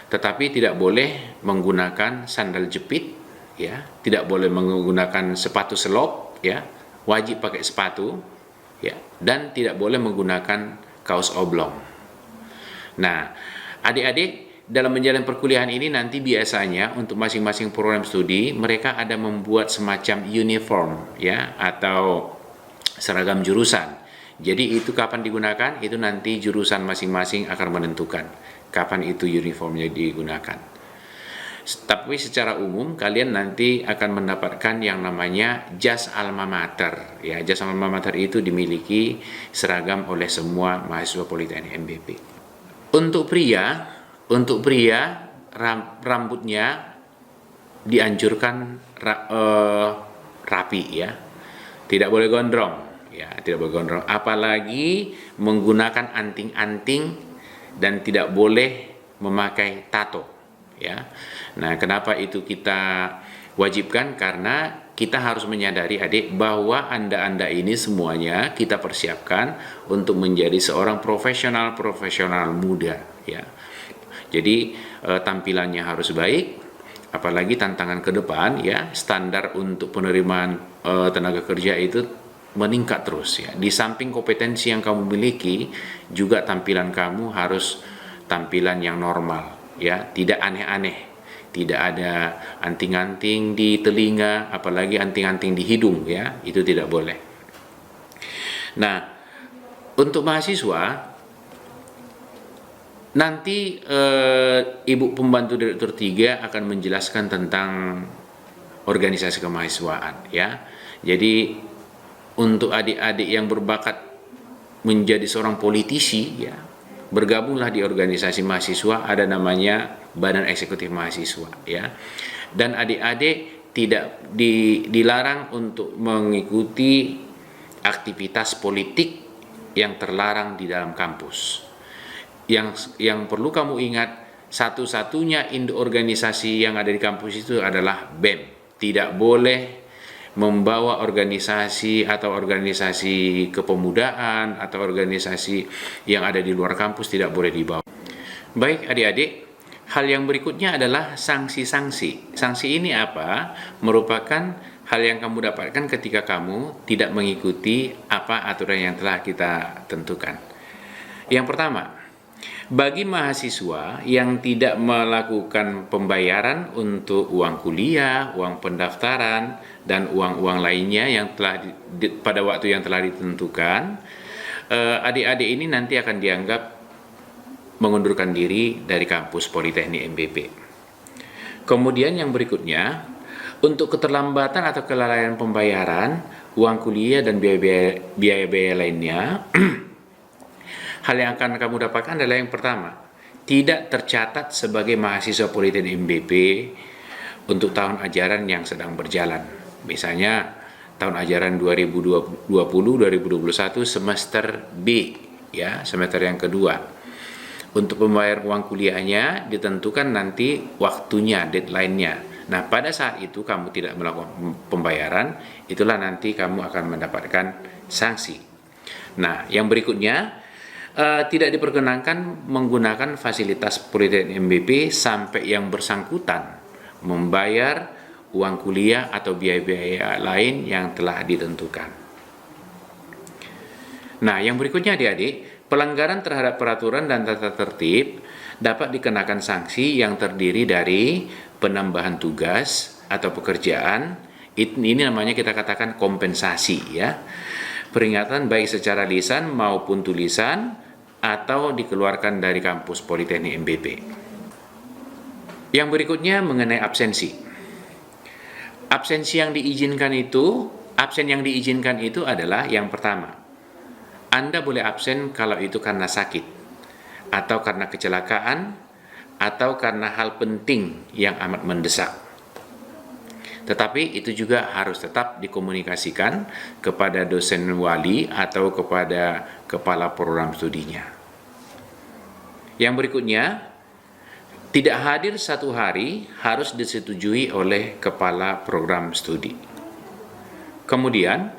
[SPEAKER 1] Tetapi tidak boleh menggunakan sandal jepit, ya. Tidak boleh menggunakan sepatu selop, ya. Wajib pakai sepatu, ya. Dan tidak boleh menggunakan kaos oblong. Nah, adik-adik dalam menjalani perkuliahan ini nanti biasanya untuk masing-masing program studi mereka ada membuat semacam uniform, ya, atau seragam jurusan. Jadi itu kapan digunakan, itu nanti jurusan masing-masing akan menentukan kapan itu uniformnya digunakan. Tapi secara umum kalian nanti akan mendapatkan yang namanya jas alma mater, ya. Jas alma mater itu dimiliki seragam oleh semua mahasiswa Politeknik MBP. Untuk pria rambutnya dianjurkan rapi, ya. Tidak boleh gondrong, ya, tidak boleh gondrong. Apalagi menggunakan anting-anting dan tidak boleh memakai tato, ya. Nah, kenapa itu kita wajibkan? Karena kita harus menyadari adik bahwa Anda ini semuanya kita persiapkan untuk menjadi seorang profesional muda, ya. Jadi tampilannya harus baik, apalagi tantangan ke depan, ya, standar untuk penerimaan tenaga kerja itu meningkat terus, ya. Di samping kompetensi yang kamu miliki, juga tampilan kamu harus tampilan yang normal, ya, tidak aneh-aneh. Tidak ada anting-anting di telinga, apalagi anting-anting di hidung, ya, itu tidak boleh. Nah, untuk mahasiswa nanti Ibu Pembantu Direktur 3 akan menjelaskan tentang organisasi kemahasiswaan, ya. Jadi untuk adik-adik yang berbakat menjadi seorang politisi, ya, bergabunglah di organisasi mahasiswa, ada namanya Badan Eksekutif Mahasiswa, ya. Dan adik-adik tidak dilarang untuk mengikuti aktivitas politik yang terlarang di dalam kampus. Yang perlu kamu ingat, satu-satunya induk organisasi yang ada di kampus itu adalah BEM. Tidak boleh membawa organisasi atau organisasi kepemudaan atau organisasi yang ada di luar kampus tidak boleh dibawa. Baik adik-adik, hal yang berikutnya adalah sanksi-sanksi. Sanksi ini apa? Merupakan hal yang kamu dapatkan ketika kamu tidak mengikuti apa aturan yang telah kita tentukan. Yang pertama, bagi mahasiswa yang tidak melakukan pembayaran untuk uang kuliah, uang pendaftaran, dan uang-uang lainnya yang telah pada waktu yang telah ditentukan, adik-adik ini nanti akan dianggap mengundurkan diri dari kampus Politeknik MBP. Kemudian yang berikutnya, untuk keterlambatan atau kelalaian pembayaran uang kuliah dan biaya-biaya lainnya, hal yang akan kamu dapatkan adalah yang pertama, tidak tercatat sebagai mahasiswa Politeknik MBP untuk tahun ajaran yang sedang berjalan. Misalnya tahun ajaran 2020-2021 semester B, ya, semester yang kedua. Untuk pembayaran uang kuliahnya ditentukan nanti waktunya, deadline-nya. Nah, pada saat itu kamu tidak melakukan pembayaran, itulah nanti kamu akan mendapatkan sanksi. Nah, yang berikutnya, tidak diperkenankan menggunakan fasilitas Politeknik MBP sampai yang bersangkutan membayar uang kuliah atau biaya-biaya lain yang telah ditentukan. Nah, yang berikutnya adik-adik, pelanggaran terhadap peraturan dan tata tertib dapat dikenakan sanksi yang terdiri dari penambahan tugas atau pekerjaan. Ini namanya kita katakan kompensasi, ya. Peringatan baik secara lisan maupun tulisan atau dikeluarkan dari kampus Politeknik MBP. Yang berikutnya mengenai absensi. Absen yang diizinkan itu adalah yang pertama, Anda boleh absen kalau itu karena sakit, atau karena kecelakaan, atau karena hal penting yang amat mendesak. Tetapi itu juga harus tetap dikomunikasikan kepada dosen wali atau kepada kepala program studinya. Yang berikutnya, tidak hadir 1 hari harus disetujui oleh kepala program studi. Kemudian,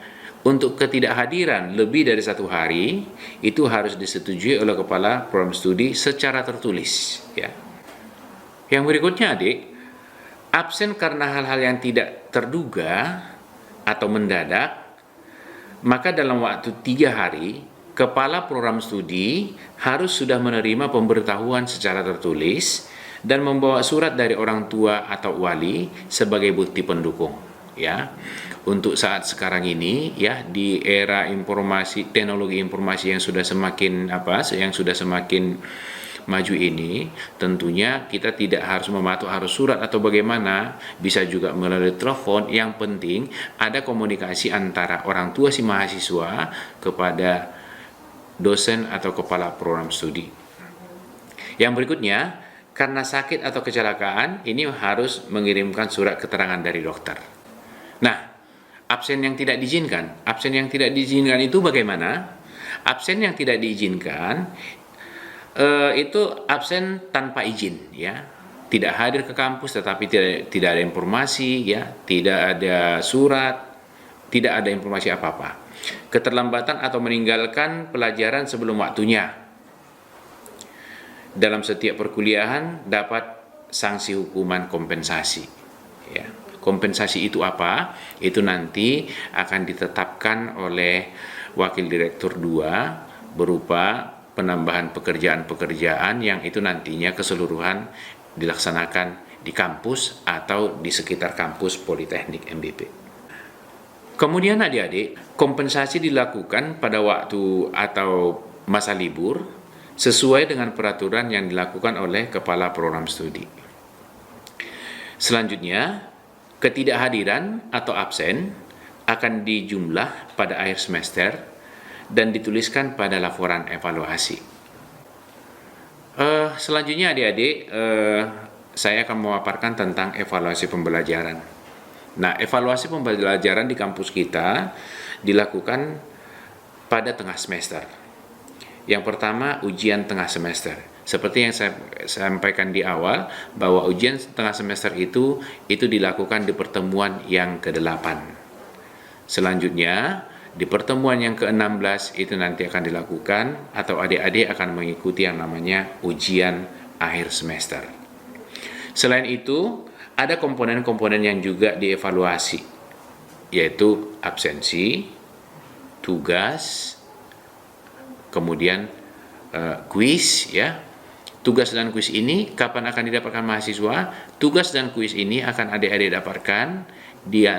[SPEAKER 1] untuk ketidakhadiran lebih dari 1 hari, itu harus disetujui oleh kepala program studi secara tertulis. Ya. Yang berikutnya adik, absen karena hal-hal yang tidak terduga atau mendadak, maka dalam waktu 3 hari, kepala program studi harus sudah menerima pemberitahuan secara tertulis dan membawa surat dari orang tua atau wali sebagai bukti pendukung. Ya. Untuk saat sekarang ini, ya, di era informasi, teknologi informasi yang sudah semakin maju ini, tentunya kita tidak harus mematuhi harus surat atau bagaimana, bisa juga melalui telepon. Yang penting ada komunikasi antara orang tua si mahasiswa kepada dosen atau kepala program studi. Yang berikutnya, karena sakit atau kecelakaan, ini harus mengirimkan surat keterangan dari dokter. Nah, absen yang tidak diizinkan itu bagaimana? Absen yang tidak diizinkan itu absen tanpa izin, ya. Tidak hadir ke kampus tetapi tidak ada informasi, ya, tidak ada surat, tidak ada informasi apa-apa. Keterlambatan atau meninggalkan pelajaran sebelum waktunya. Dalam setiap perkuliahan dapat sanksi hukuman kompensasi, ya. Kompensasi itu apa? Itu nanti akan ditetapkan oleh Wakil Direktur 2 berupa penambahan pekerjaan-pekerjaan yang itu nantinya keseluruhan dilaksanakan di kampus atau di sekitar kampus Politeknik MBP. Kemudian adik-adik, kompensasi dilakukan pada waktu atau masa libur sesuai dengan peraturan yang dilakukan oleh Kepala Program Studi. Selanjutnya, ketidakhadiran atau absen akan dijumlah pada akhir semester dan dituliskan pada laporan evaluasi. Selanjutnya adik-adik, saya akan memaparkan tentang evaluasi pembelajaran. Nah, evaluasi pembelajaran di kampus kita dilakukan pada tengah semester. Yang pertama, ujian tengah semester. Seperti yang saya sampaikan di awal, bahwa ujian tengah semester itu dilakukan di pertemuan yang ke-8. Selanjutnya, di pertemuan yang ke-16 itu nanti akan dilakukan atau adik-adik akan mengikuti yang namanya ujian akhir semester. Selain itu, ada komponen-komponen yang juga dievaluasi, yaitu absensi, tugas, kemudian kuis ya. Tugas dan kuis ini kapan akan didapatkan mahasiswa? Tugas dan kuis ini akan adik-adik dapatkan di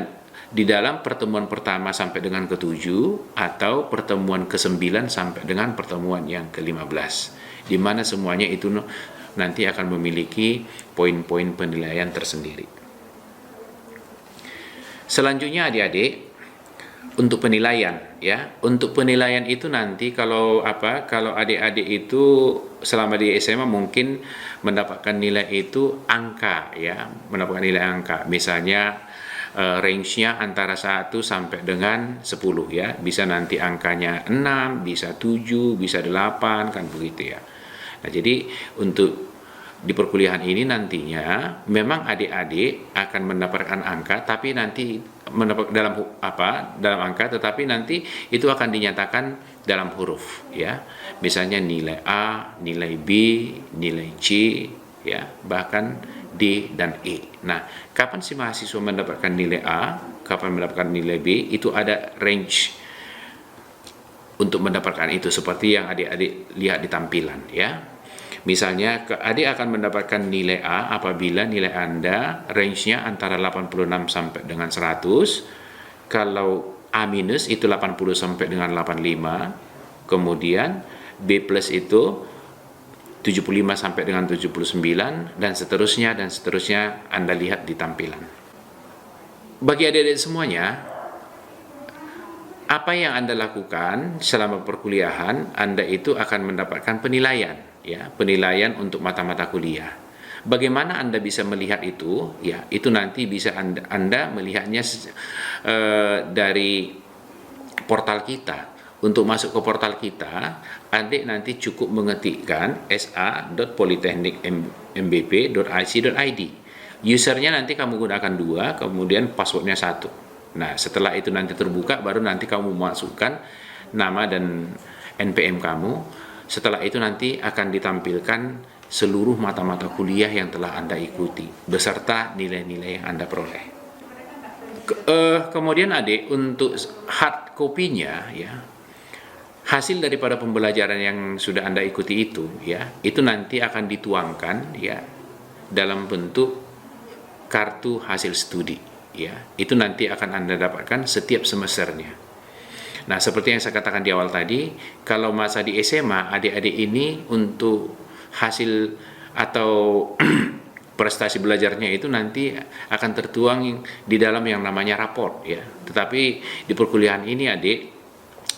[SPEAKER 1] dalam pertemuan pertama sampai dengan ke-7 atau pertemuan ke-9 sampai dengan pertemuan yang ke-15, di mana semuanya itu nanti akan memiliki poin-poin penilaian tersendiri. Selanjutnya adik-adik, untuk penilaian ya. Untuk penilaian itu nanti kalau adik-adik itu selama di SMA mungkin mendapatkan nilai itu angka ya, mendapatkan nilai angka. Misalnya range-nya antara 1 sampai dengan 10 ya. Bisa nanti angkanya 6, bisa 7, bisa 8 kan begitu ya. Nah, jadi untuk di perkuliahan ini nantinya memang adik-adik akan mendapatkan angka, tapi nanti dalam angka, tetapi nanti itu akan dinyatakan dalam huruf ya. Misalnya nilai A, nilai B, nilai C ya, bahkan D dan E. Nah, kapan si mahasiswa mendapatkan nilai A, kapan mendapatkan nilai B, itu ada range untuk mendapatkan itu seperti yang adik-adik lihat di tampilan ya. Misalnya adik akan mendapatkan nilai A apabila nilai Anda range-nya antara 86 sampai dengan 100. Kalau A minus itu 80 sampai dengan 85. Kemudian B plus itu 75 sampai dengan 79 dan seterusnya Anda lihat di tampilan. Bagi adik-adik semuanya, apa yang Anda lakukan selama perkuliahan, Anda itu akan mendapatkan penilaian ya, penilaian untuk mata-mata kuliah. Bagaimana Anda bisa melihat itu? Ya, itu nanti bisa Anda melihatnya dari portal kita. Untuk masuk ke portal kita, adik nanti cukup mengetikkan sa.politeknikmbp.ic.id. Usernya nanti kamu gunakan 2, kemudian passwordnya 1. Nah, setelah itu nanti terbuka, baru nanti kamu masukkan nama dan NPM kamu. Setelah itu nanti akan ditampilkan seluruh mata-mata kuliah yang telah Anda ikuti, beserta nilai-nilai yang Anda peroleh. Kemudian adik, untuk hard copy-nya ya, hasil daripada pembelajaran yang sudah Anda ikuti itu ya, itu nanti akan dituangkan ya dalam bentuk kartu hasil studi ya. Itu nanti akan Anda dapatkan setiap semesternya. Nah, seperti yang saya katakan di awal tadi, kalau masa di SMA adik-adik ini untuk hasil atau prestasi belajarnya itu nanti akan tertuang di dalam yang namanya raport ya. Tetapi di perkuliahan ini adik,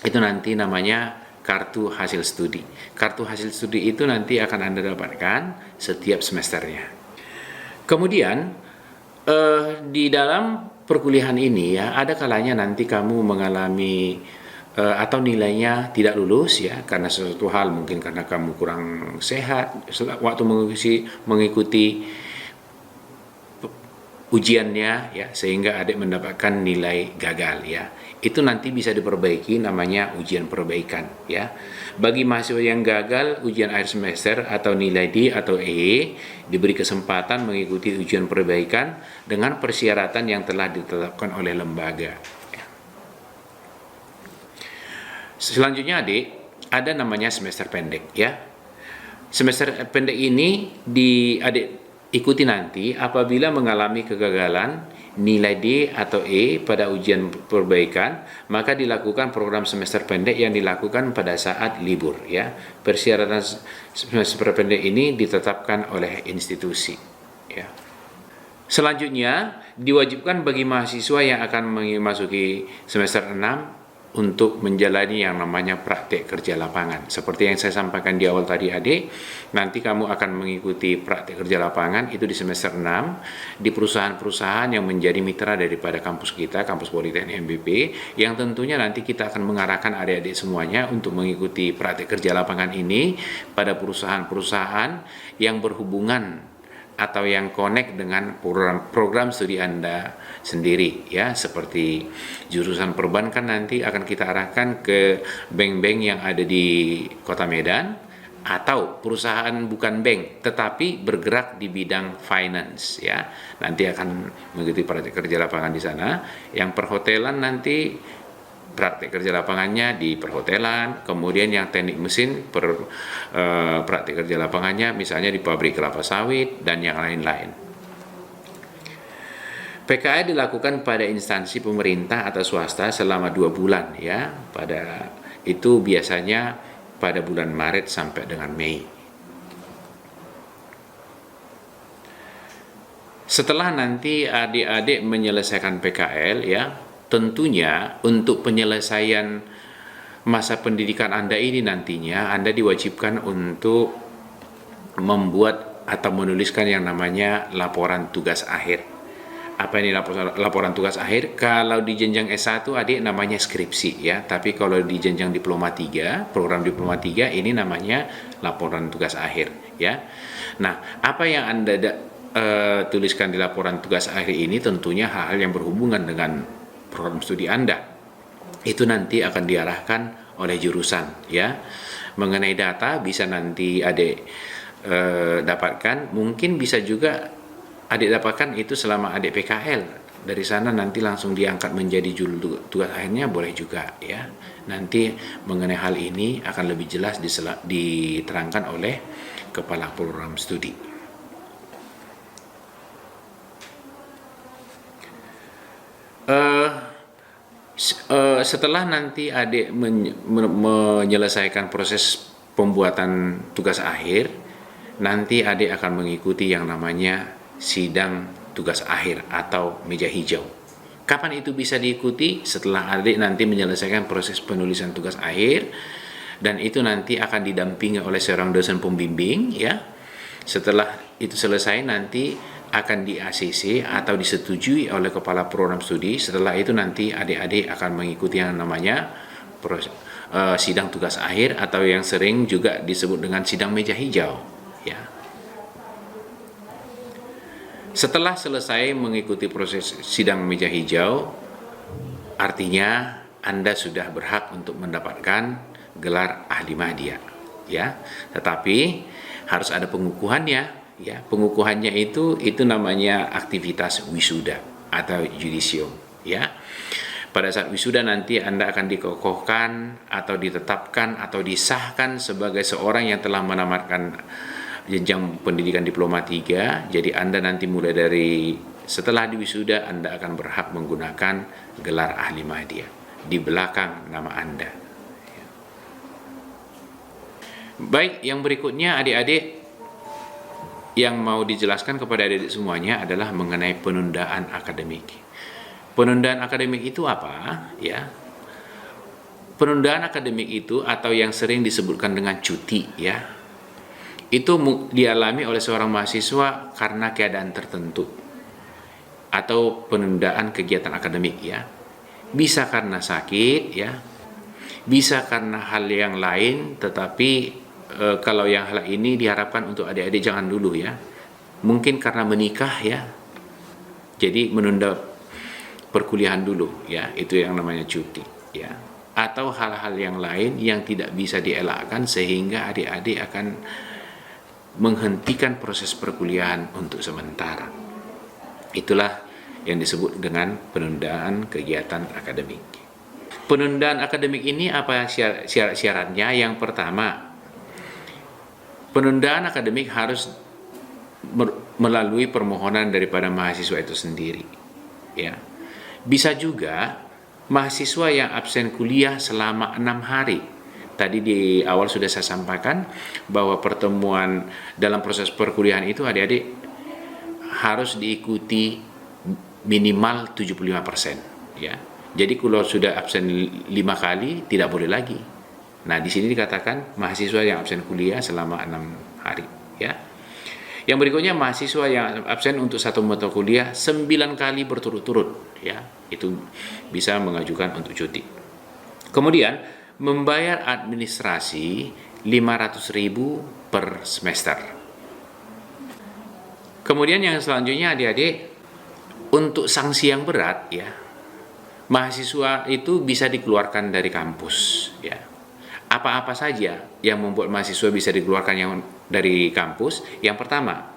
[SPEAKER 1] itu nanti namanya kartu hasil studi. Kartu hasil studi itu nanti akan Anda dapatkan setiap semesternya. Kemudian di dalam perkuliahan ini ya, ada kalanya nanti kamu mengalami atau nilainya tidak lulus ya, karena sesuatu hal, mungkin karena kamu kurang sehat waktu mengikuti ujiannya ya, sehingga adik mendapatkan nilai gagal ya. Itu nanti bisa diperbaiki, namanya ujian perbaikan ya. Bagi mahasiswa yang gagal ujian akhir semester atau nilai D atau E, diberi kesempatan mengikuti ujian perbaikan dengan persyaratan yang telah ditetapkan oleh lembaga ya. Selanjutnya adik, ada namanya semester pendek ya. Semester pendek ini adik ikuti nanti apabila mengalami kegagalan nilai D atau E pada ujian perbaikan, maka dilakukan program semester pendek yang dilakukan pada saat libur ya. Persyaratan semester pendek ini ditetapkan oleh institusi ya. Selanjutnya diwajibkan bagi mahasiswa yang akan memasuki semester 6 untuk menjalani yang namanya praktek kerja lapangan. Seperti yang saya sampaikan di awal tadi adik, nanti kamu akan mengikuti praktek kerja lapangan itu di semester 6 di perusahaan-perusahaan yang menjadi mitra daripada kampus kita, kampus Politeknik MBP, yang tentunya nanti kita akan mengarahkan adik-adik semuanya untuk mengikuti praktek kerja lapangan ini pada perusahaan-perusahaan yang berhubungan atau yang connect dengan program studi Anda sendiri ya, seperti jurusan perbankan nanti akan kita arahkan ke bank-bank yang ada di Kota Medan, atau perusahaan bukan bank tetapi bergerak di bidang finance ya, nanti akan mengikuti praktek kerja lapangan di sana. Yang perhotelan nanti praktek kerja lapangannya di perhotelan, kemudian yang teknik mesin praktek kerja lapangannya misalnya di pabrik kelapa sawit dan yang lain-lain. PKL dilakukan pada instansi pemerintah atau swasta selama 2 bulan ya, pada itu biasanya pada bulan Maret sampai dengan Mei. Setelah nanti adik-adik menyelesaikan PKL ya, tentunya untuk penyelesaian masa pendidikan Anda ini nantinya Anda diwajibkan untuk membuat atau menuliskan yang namanya laporan tugas akhir. Apa ini laporan tugas akhir? Kalau di jenjang S1 adik namanya skripsi ya, tapi kalau di jenjang diploma 3, program diploma 3 ini namanya laporan tugas akhir ya. Nah, apa yang Anda tuliskan di laporan tugas akhir ini tentunya hal-hal yang berhubungan dengan program studi Anda. Itu nanti akan diarahkan oleh jurusan ya. Mengenai data bisa nanti adik dapatkan, mungkin bisa juga adik dapatkan itu selama adik PKL. Dari sana nanti langsung diangkat menjadi judul tugas akhirnya boleh juga ya. Nanti mengenai hal ini akan lebih jelas diterangkan oleh kepala program studi. Setelah nanti adik menyelesaikan proses pembuatan tugas akhir, nanti adik akan mengikuti yang namanya sidang tugas akhir atau meja hijau. Kapan itu bisa diikuti? Setelah adik nanti menyelesaikan proses penulisan tugas akhir, dan itu nanti akan didampingi oleh seorang dosen pembimbing ya. Setelah itu selesai nanti akan di ACC atau disetujui oleh kepala program studi. Setelah itu nanti adik-adik akan mengikuti yang namanya sidang tugas akhir atau yang sering juga disebut dengan sidang meja hijau ya. Setelah selesai mengikuti proses sidang meja hijau, artinya Anda sudah berhak untuk mendapatkan gelar ahli media ya. Tetapi harus ada pengukuhannya ya. Pengukuhannya itu namanya aktivitas wisuda atau judisium ya. Pada saat wisuda nanti Anda akan dikokohkan atau ditetapkan atau disahkan sebagai seorang yang telah menamatkan jenjang pendidikan diploma 3. Jadi Anda nanti mulai dari setelah di wisuda Anda akan berhak menggunakan gelar ahli media di belakang nama Anda. Baik, yang berikutnya adik-adik yang mau dijelaskan kepada adik-adik semuanya adalah mengenai penundaan akademik. Penundaan akademik itu apa? Ya. Penundaan akademik itu atau yang sering disebutkan dengan cuti ya. Itu dialami oleh seorang mahasiswa karena keadaan tertentu atau penundaan kegiatan akademik ya. Bisa karena sakit ya. Bisa karena hal yang lain, tetapi kalau yang hal ini diharapkan untuk adik-adik jangan dulu ya. Mungkin karena menikah ya. Jadi menunda perkuliahan dulu ya, itu yang namanya cuti ya. Atau hal-hal yang lain yang tidak bisa dielakkan sehingga adik-adik akan menghentikan proses perkuliahan untuk sementara. Itulah yang disebut dengan penundaan kegiatan akademik. Penundaan akademik ini apa syarat-syaratnya? Yang pertama, penundaan akademik harus melalui permohonan daripada mahasiswa itu sendiri. Ya. Bisa juga mahasiswa yang absen kuliah selama 6 hari. Tadi di awal sudah saya sampaikan bahwa pertemuan dalam proses perkuliahan itu adik-adik harus diikuti minimal 75%. Ya. Jadi kalau sudah absen 5 kali tidak boleh lagi. Nah, di sini dikatakan mahasiswa yang absen kuliah selama 6 hari, ya. Yang berikutnya mahasiswa yang absen untuk satu mata kuliah 9 kali berturut-turut, ya. Itu bisa mengajukan untuk cuti. Kemudian membayar administrasi 500.000 per semester. Kemudian yang selanjutnya adik-adik, untuk sanksi yang berat ya, mahasiswa itu bisa dikeluarkan dari kampus ya. Apa-apa saja yang membuat mahasiswa bisa dikeluarkan dari kampus? Yang pertama,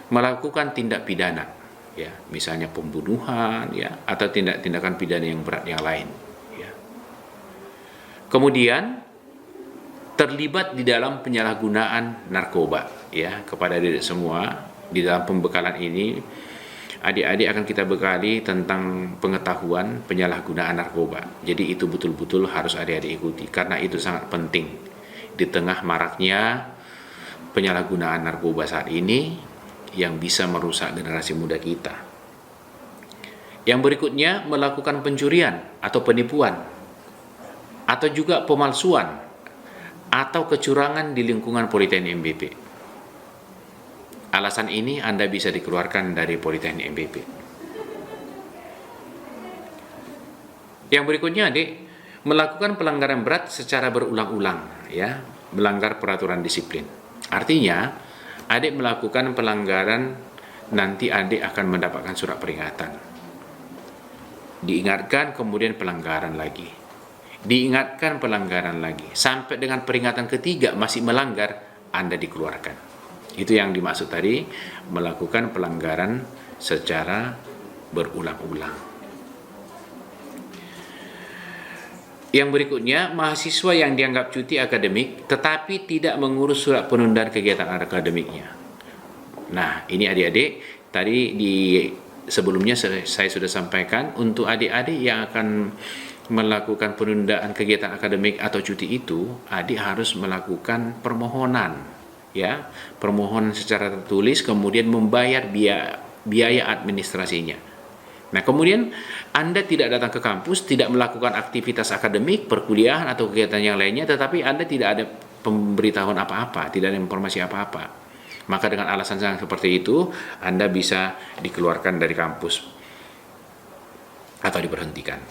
[SPEAKER 1] melakukan tindak pidana ya, misalnya pembunuhan ya, atau tindakan pidana yang berat yang lain ya. Kemudian terlibat di dalam penyalahgunaan narkoba ya. Kepada adik semua, di dalam pembekalan ini adik-adik akan kita bekali tentang pengetahuan penyalahgunaan narkoba. Jadi itu betul-betul harus adik-adik ikuti, karena itu sangat penting di tengah maraknya penyalahgunaan narkoba saat ini yang bisa merusak generasi muda kita. Yang berikutnya, melakukan pencurian atau penipuan, atau juga pemalsuan atau kecurangan di lingkungan Politeknik MBP. Alasan ini Anda bisa dikeluarkan dari Politeknik MBP. Yang berikutnya, adik, melakukan pelanggaran berat secara berulang-ulang ya, melanggar peraturan disiplin. Artinya, adik melakukan pelanggaran, nanti adik akan mendapatkan surat peringatan. Diingatkan, kemudian pelanggaran lagi. Diingatkan, pelanggaran lagi. Sampai dengan peringatan ketiga masih melanggar, Anda dikeluarkan. Itu yang dimaksud tadi, melakukan pelanggaran secara berulang-ulang. Yang berikutnya, mahasiswa yang dianggap cuti akademik tetapi tidak mengurus surat penundaan kegiatan akademiknya. Nah, ini adik-adik, tadi sebelumnya saya sudah sampaikan, untuk adik-adik yang akan melakukan penundaan kegiatan akademik atau cuti itu, adik harus melakukan permohonan ya, permohonan secara tertulis, kemudian membayar biaya administrasinya. Nah, kemudian Anda tidak datang ke kampus, tidak melakukan aktivitas akademik, perkuliahan atau kegiatan yang lainnya, tetapi Anda tidak ada pemberitahuan apa-apa, tidak ada informasi apa-apa. Maka dengan alasan yang seperti itu, Anda bisa dikeluarkan dari kampus atau diberhentikan.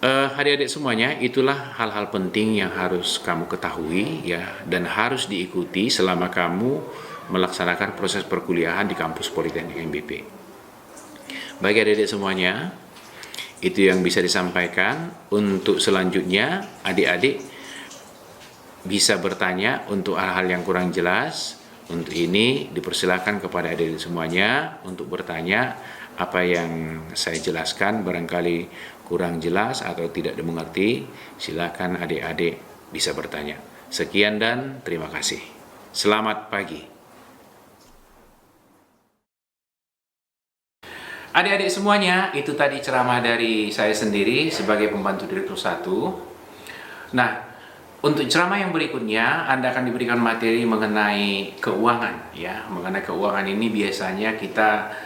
[SPEAKER 1] Adik-adik semuanya, itulah hal-hal penting yang harus kamu ketahui ya, dan harus diikuti selama kamu melaksanakan proses perkuliahan di kampus Politeknik MBP. Bagi adik-adik semuanya, itu yang bisa disampaikan. Untuk selanjutnya, adik-adik bisa bertanya untuk hal-hal yang kurang jelas. Untuk ini dipersilakan kepada adik-adik semuanya untuk bertanya. Apa yang saya jelaskan barangkali kurang jelas atau tidak dimengerti, silakan adik-adik bisa bertanya. Sekian dan terima kasih. Selamat pagi. Adik-adik semuanya, itu tadi ceramah dari saya sendiri sebagai pembantu Direktur 1. Nah, untuk ceramah yang berikutnya, Anda akan diberikan materi mengenai keuangan ya. Mengenai keuangan ini biasanya kita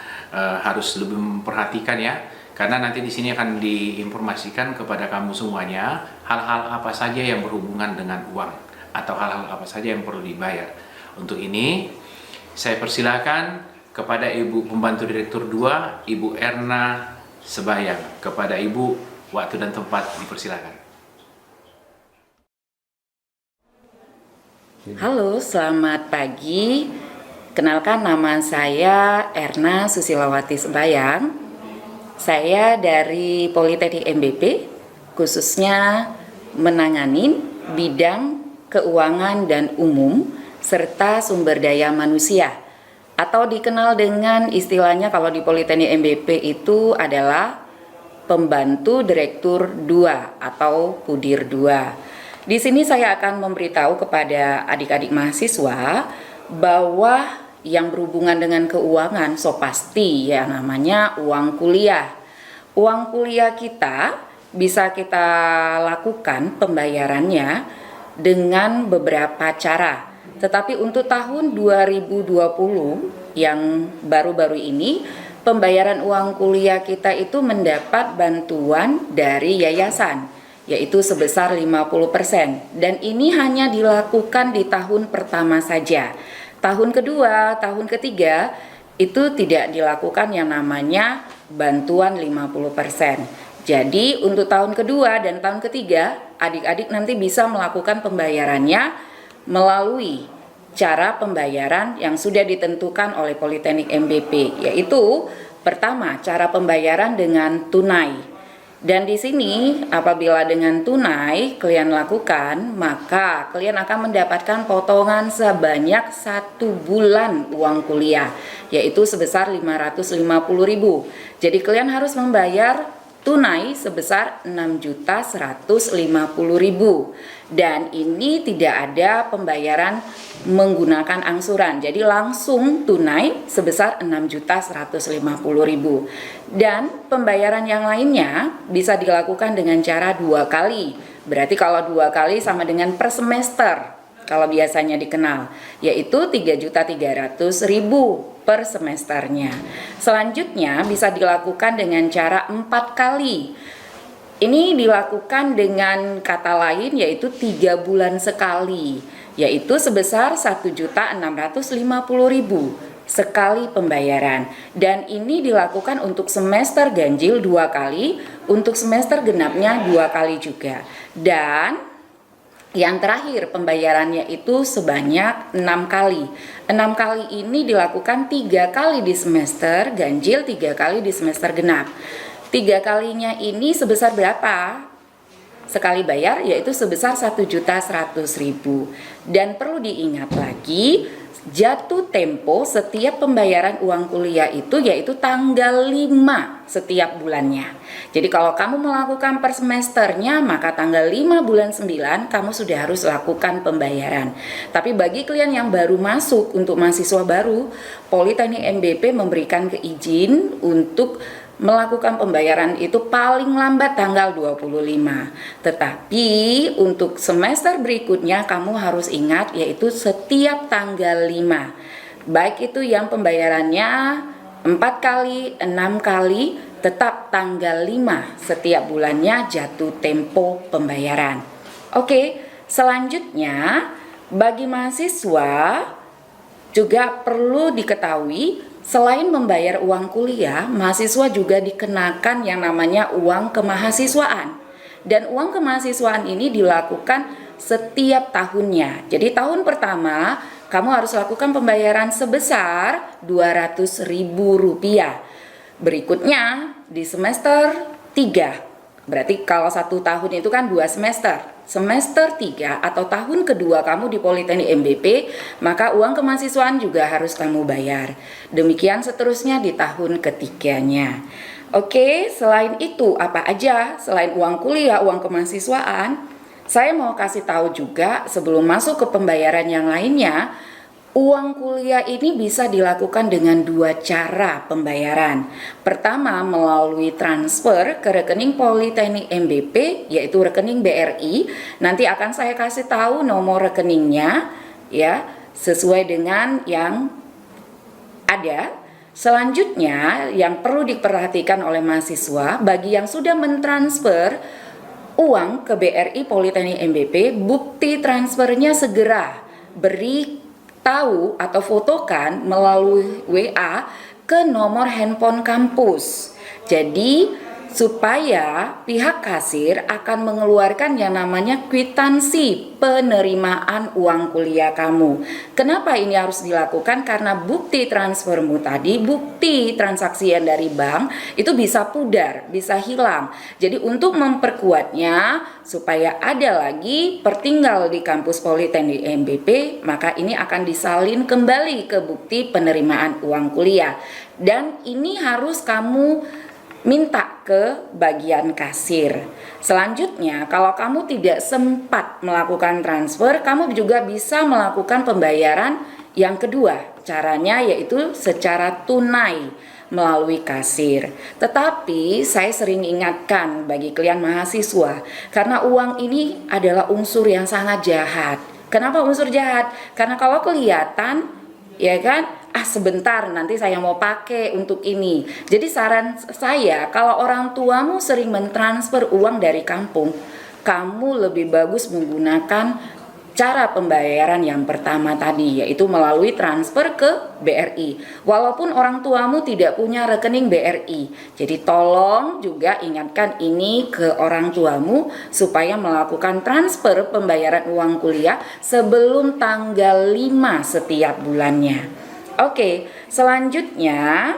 [SPEAKER 1] harus lebih memperhatikan ya, karena nanti di sini akan diinformasikan kepada kamu semuanya hal-hal apa saja yang berhubungan dengan uang atau hal-hal apa saja yang perlu dibayar. Untuk ini saya persilakan kepada Ibu Pembantu Direktur 2, Ibu Erna Sebayang. Kepada Ibu, waktu dan tempat dipersilakan.
[SPEAKER 3] Halo, selamat pagi. Kenalkan, nama saya Erna Susilawati Sebayang. Saya dari Politeknik MBP, khususnya menangani bidang keuangan dan umum serta sumber daya manusia, atau dikenal dengan istilahnya kalau di Politeknik MBP itu adalah Pembantu Direktur 2 atau Pudir 2. Di sini saya akan memberitahu kepada adik-adik mahasiswa bahwa yang berhubungan dengan keuangan so pasti ya, namanya uang kuliah. Uang kuliah kita bisa kita lakukan pembayarannya dengan beberapa cara. Tetapi untuk tahun 2020 yang baru-baru ini, pembayaran uang kuliah kita itu mendapat bantuan dari yayasan, yaitu sebesar 50%. Dan ini hanya dilakukan di tahun pertama saja. Tahun kedua, tahun ketiga itu tidak dilakukan yang namanya bantuan 50%. Jadi untuk tahun kedua dan tahun ketiga, adik-adik nanti bisa melakukan pembayarannya melalui cara pembayaran yang sudah ditentukan oleh Politeknik MBP, yaitu pertama, cara pembayaran dengan tunai. Dan di sini apabila dengan tunai kalian lakukan, maka kalian akan mendapatkan potongan sebanyak 1 bulan uang kuliah, yaitu sebesar 550.000. Jadi kalian harus membayar tunai sebesar 6.150.000. Dan ini tidak ada pembayaran menggunakan angsuran. Jadi langsung tunai sebesar 6.150.000. Dan pembayaran yang lainnya bisa dilakukan dengan cara 2 kali. Berarti kalau 2 kali sama dengan per semester. Kalau biasanya dikenal, yaitu 3.300.000 per semesternya. Selanjutnya bisa dilakukan dengan cara 4 kali. Ini dilakukan dengan kata lain yaitu 3 bulan sekali, yaitu sebesar 1.650.000 sekali pembayaran. Dan ini dilakukan untuk semester ganjil 2 kali, untuk semester genapnya 2 kali juga. Dan yang terakhir pembayarannya itu sebanyak 6 kali. 6 kali ini dilakukan 3 kali di semester ganjil, 3 kali di semester genap. 3 kalinya ini sebesar berapa? Sekali bayar yaitu sebesar 1.100.000. Dan perlu diingat lagi, jatuh tempo setiap pembayaran uang kuliah itu yaitu tanggal 5 setiap bulannya. Jadi kalau kamu melakukan per semesternya, maka tanggal 5 bulan 9 kamu sudah harus lakukan pembayaran. Tapi bagi kalian yang baru masuk, untuk mahasiswa baru, Politeknik MBP memberikan keizin untuk melakukan pembayaran itu paling lambat tanggal 25. Tetapi untuk semester berikutnya kamu harus ingat yaitu setiap tanggal 5. Baik itu yang pembayarannya 4 kali, 6 kali, tetap tanggal 5 setiap bulannya jatuh tempo pembayaran. Oke, selanjutnya bagi mahasiswa juga perlu diketahui, selain membayar uang kuliah, mahasiswa juga dikenakan yang namanya uang kemahasiswaan. Dan uang kemahasiswaan ini dilakukan setiap tahunnya. Jadi tahun pertama kamu harus lakukan pembayaran sebesar Rp200.000. Berikutnya di semester 3. Berarti kalau 1 tahun itu kan 2 semester. Semester 3 atau tahun kedua kamu di Politeknik MBP, maka uang kemahasiswaan juga harus kamu bayar. Demikian seterusnya di tahun ketiganya. Oke, selain itu apa aja? Selain uang kuliah, uang kemahasiswaan, saya mau kasih tahu juga sebelum masuk ke pembayaran yang lainnya, uang kuliah ini bisa dilakukan dengan 2 cara pembayaran. Pertama, melalui transfer ke rekening Politeknik MBP, yaitu rekening BRI. Nanti akan saya kasih tahu nomor rekeningnya, ya, sesuai dengan yang ada. Selanjutnya, yang perlu diperhatikan oleh mahasiswa, bagi yang sudah mentransfer uang ke BRI Politeknik MBP, bukti transfernya segera beri tahu atau fotokan melalui WA ke nomor handphone kampus. Jadi supaya pihak kasir akan mengeluarkan yang namanya kwitansi penerimaan uang kuliah kamu. Kenapa ini harus dilakukan? Karena bukti transfermu tadi, bukti transaksian dari bank itu bisa pudar, bisa hilang. Jadi untuk memperkuatnya supaya ada lagi tertinggal di kampus Politeknik MBP, maka ini akan disalin kembali ke bukti penerimaan uang kuliah. Dan ini harus kamu minta ke bagian kasir. Selanjutnya, kalau kamu tidak sempat melakukan transfer, kamu juga bisa melakukan pembayaran yang kedua. Caranya yaitu secara tunai melalui kasir. Tetapi saya sering ingatkan bagi kalian mahasiswa, karena uang ini adalah unsur yang sangat jahat. Kenapa unsur jahat? Karena kalau kelihatan, ya kan, sebentar nanti saya mau pakai untuk ini. Jadi saran saya, kalau orang tuamu sering mentransfer uang dari kampung, kamu lebih bagus menggunakan cara pembayaran yang pertama tadi, yaitu melalui transfer ke BRI. Walaupun orang tuamu tidak punya rekening BRI, jadi tolong juga ingatkan ini ke orang tuamu supaya melakukan transfer pembayaran uang kuliah sebelum tanggal 5 setiap bulannya. Oke, selanjutnya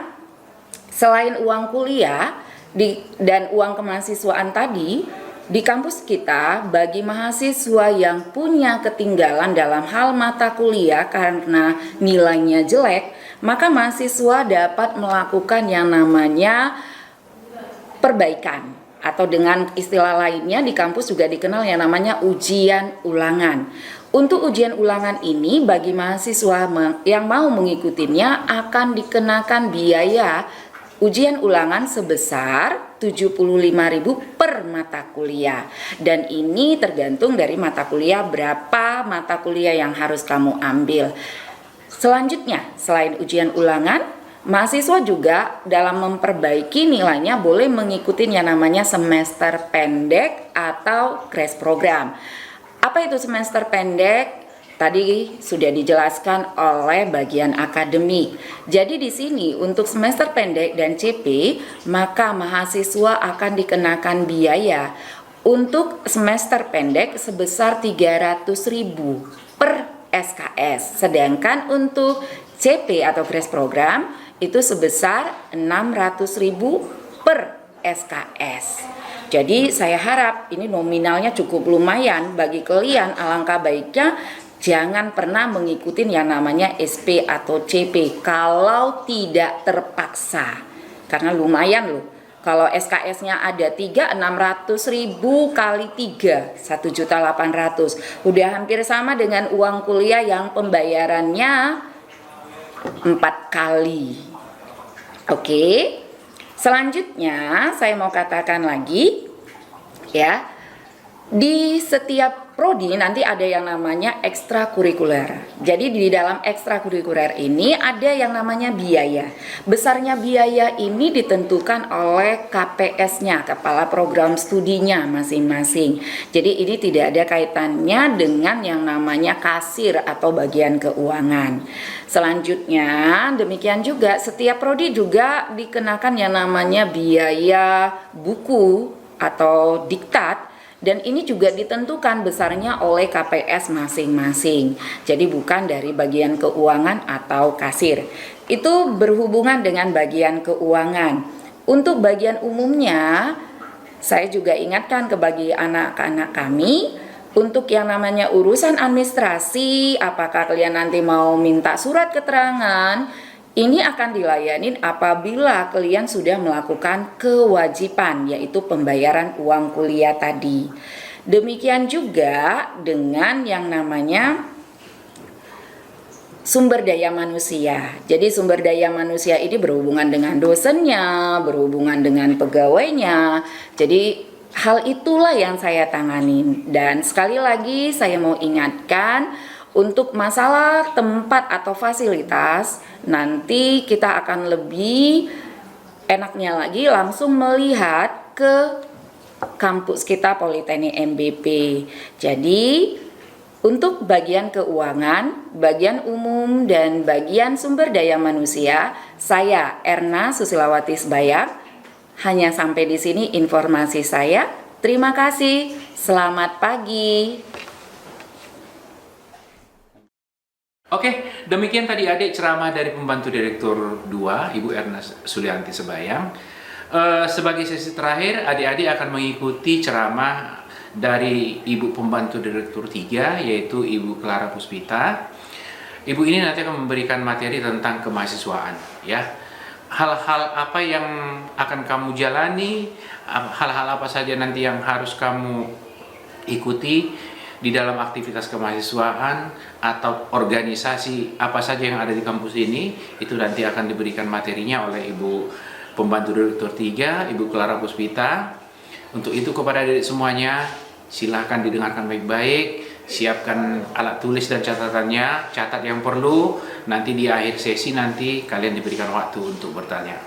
[SPEAKER 3] selain uang kuliah dan uang kemahasiswaan tadi, di kampus kita, bagi mahasiswa yang punya ketinggalan dalam hal mata kuliah karena nilainya jelek, maka mahasiswa dapat melakukan yang namanya perbaikan, atau dengan istilah lainnya di kampus juga dikenal yang namanya ujian ulangan. Untuk ujian ulangan ini, bagi mahasiswa yang mau mengikutinya akan dikenakan biaya ujian ulangan sebesar 75.000 per mata kuliah, dan ini tergantung dari mata kuliah, berapa mata kuliah yang harus kamu ambil. Selanjutnya, selain ujian ulangan, mahasiswa juga dalam memperbaiki nilainya boleh mengikuti yang namanya semester pendek atau crash program. Apa itu semester pendek? Tadi sudah dijelaskan oleh bagian akademik. Jadi di sini untuk semester pendek dan CP, maka mahasiswa akan dikenakan biaya untuk semester pendek sebesar 300.000 per SKS. Sedangkan untuk CP atau crash program itu sebesar 600.000 per SKS. Jadi saya harap ini nominalnya cukup lumayan bagi kalian. Alangkah baiknya jangan pernah mengikuti yang namanya SP atau CP kalau tidak terpaksa, karena lumayan loh. Kalau SKS-nya ada 600.000 kali 3, 1.800.000. Udah hampir sama dengan uang kuliah yang pembayarannya 4 kali. Oke. Selanjutnya saya mau katakan lagi ya, di setiap prodi nanti ada yang namanya ekstrakurikuler. Jadi di dalam ekstrakurikuler ini ada yang namanya biaya. Besarnya biaya ini ditentukan oleh KPS-nya, kepala program studinya masing-masing. Jadi ini tidak ada kaitannya dengan yang namanya kasir atau bagian keuangan. Selanjutnya demikian juga setiap prodi juga dikenakan yang namanya biaya buku atau diktat. Dan ini juga ditentukan besarnya oleh KPS masing-masing. Jadi bukan dari bagian keuangan atau kasir. Itu berhubungan dengan bagian keuangan. Untuk bagian umumnya, saya juga ingatkan ke bagi anak-anak kami, untuk yang namanya urusan administrasi, apakah kalian nanti mau minta surat keterangan, ini akan dilayani apabila kalian sudah melakukan kewajiban, yaitu pembayaran uang kuliah tadi. Demikian juga dengan yang namanya sumber daya manusia. Jadi sumber daya manusia ini berhubungan dengan dosennya, berhubungan dengan pegawainya. Jadi hal itulah yang saya tangani. Dan sekali lagi saya mau ingatkan, untuk masalah tempat atau fasilitas, nanti kita akan lebih enaknya lagi langsung melihat ke kampus kita Politeknik MBP. Jadi untuk bagian keuangan, bagian umum, dan bagian sumber daya manusia, saya Erna Susilawati Sebayang. Hanya sampai di sini informasi saya. Terima kasih. Selamat pagi.
[SPEAKER 1] Oke, demikian tadi adik ceramah dari pembantu direktur 2, Ibu Erna Sulianti Sebayang. Sebagai sesi terakhir, adik-adik akan mengikuti ceramah dari Ibu pembantu direktur 3, yaitu Ibu Clara Puspita. Ibu ini nanti akan memberikan materi tentang kemahasiswaan, ya. Hal-hal apa yang akan kamu jalani, hal-hal apa saja nanti yang harus kamu ikuti di dalam aktivitas kemahasiswaan atau organisasi apa saja yang ada di kampus ini, itu nanti akan diberikan materinya oleh Ibu pembantu direktur 3, Ibu Clara Puspita. Untuk itu kepada adik semuanya, silahkan didengarkan baik-baik, siapkan alat tulis dan catatannya, catat yang perlu, nanti di akhir sesi nanti kalian diberikan waktu untuk bertanya.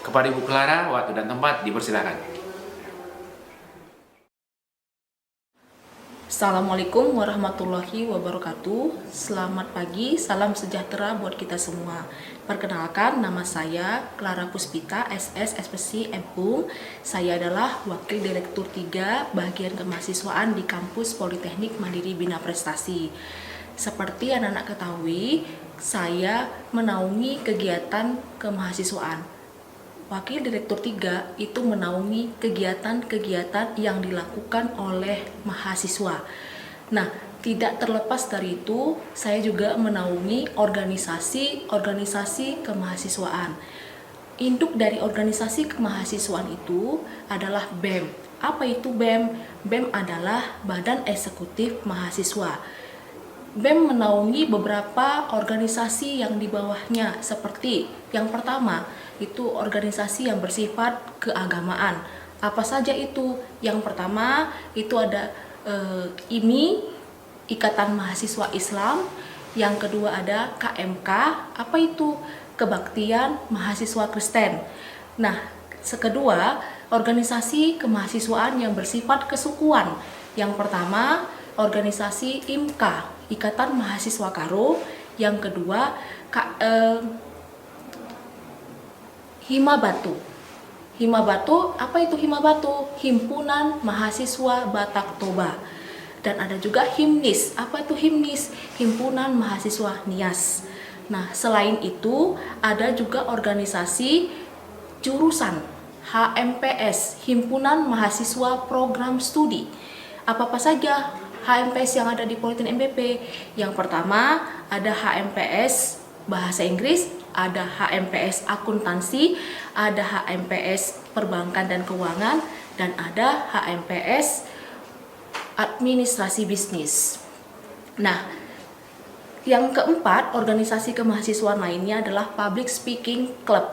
[SPEAKER 1] Kepada Ibu Clara, waktu dan tempat dipersilakan.
[SPEAKER 4] Assalamualaikum warahmatullahi wabarakatuh. Selamat pagi, salam sejahtera buat kita semua. Perkenalkan, nama saya Clara Puspita, SS SPC MPUM. Saya adalah Wakil Direktur 3 Bagian Kemahasiswaan di Kampus Politeknik Mandiri Bina Prestasi. Seperti anak-anak ketahui, saya menaungi kegiatan kemahasiswaan. Wakil Direktur 3 itu menaungi kegiatan-kegiatan yang dilakukan oleh mahasiswa. Nah, tidak terlepas dari itu, saya juga menaungi organisasi-organisasi kemahasiswaan. Induk dari organisasi kemahasiswaan itu adalah BEM. Apa itu BEM? BEM adalah Badan Eksekutif Mahasiswa. BEM menaungi beberapa organisasi yang di bawahnya, seperti yang pertama, itu organisasi yang bersifat keagamaan. Apa saja itu? Yang pertama itu ada IMI, Ikatan Mahasiswa Islam. Yang kedua ada KMK. Apa itu? Kebaktian Mahasiswa Kristen. Nah, kedua, organisasi kemahasiswaan yang bersifat kesukuan. Yang pertama, organisasi IMKA, Ikatan Mahasiswa Karo. Yang kedua, Himabatu. Himabatu, apa itu Himabatu? Himpunan Mahasiswa Batak Toba. Dan ada juga Himnis. Apa itu Himnis? Himpunan Mahasiswa Nias. Nah, selain itu ada juga organisasi jurusan HMPS, Himpunan Mahasiswa Program Studi. Apa-apa saja HMPS yang ada di Politeknik MBP? Yang pertama ada HMPS Bahasa Inggris, ada HMPS Akuntansi, ada HMPS Perbankan dan Keuangan, dan ada HMPS Administrasi Bisnis. Nah, yang keempat, organisasi kemahasiswaan lainnya adalah Public Speaking Club.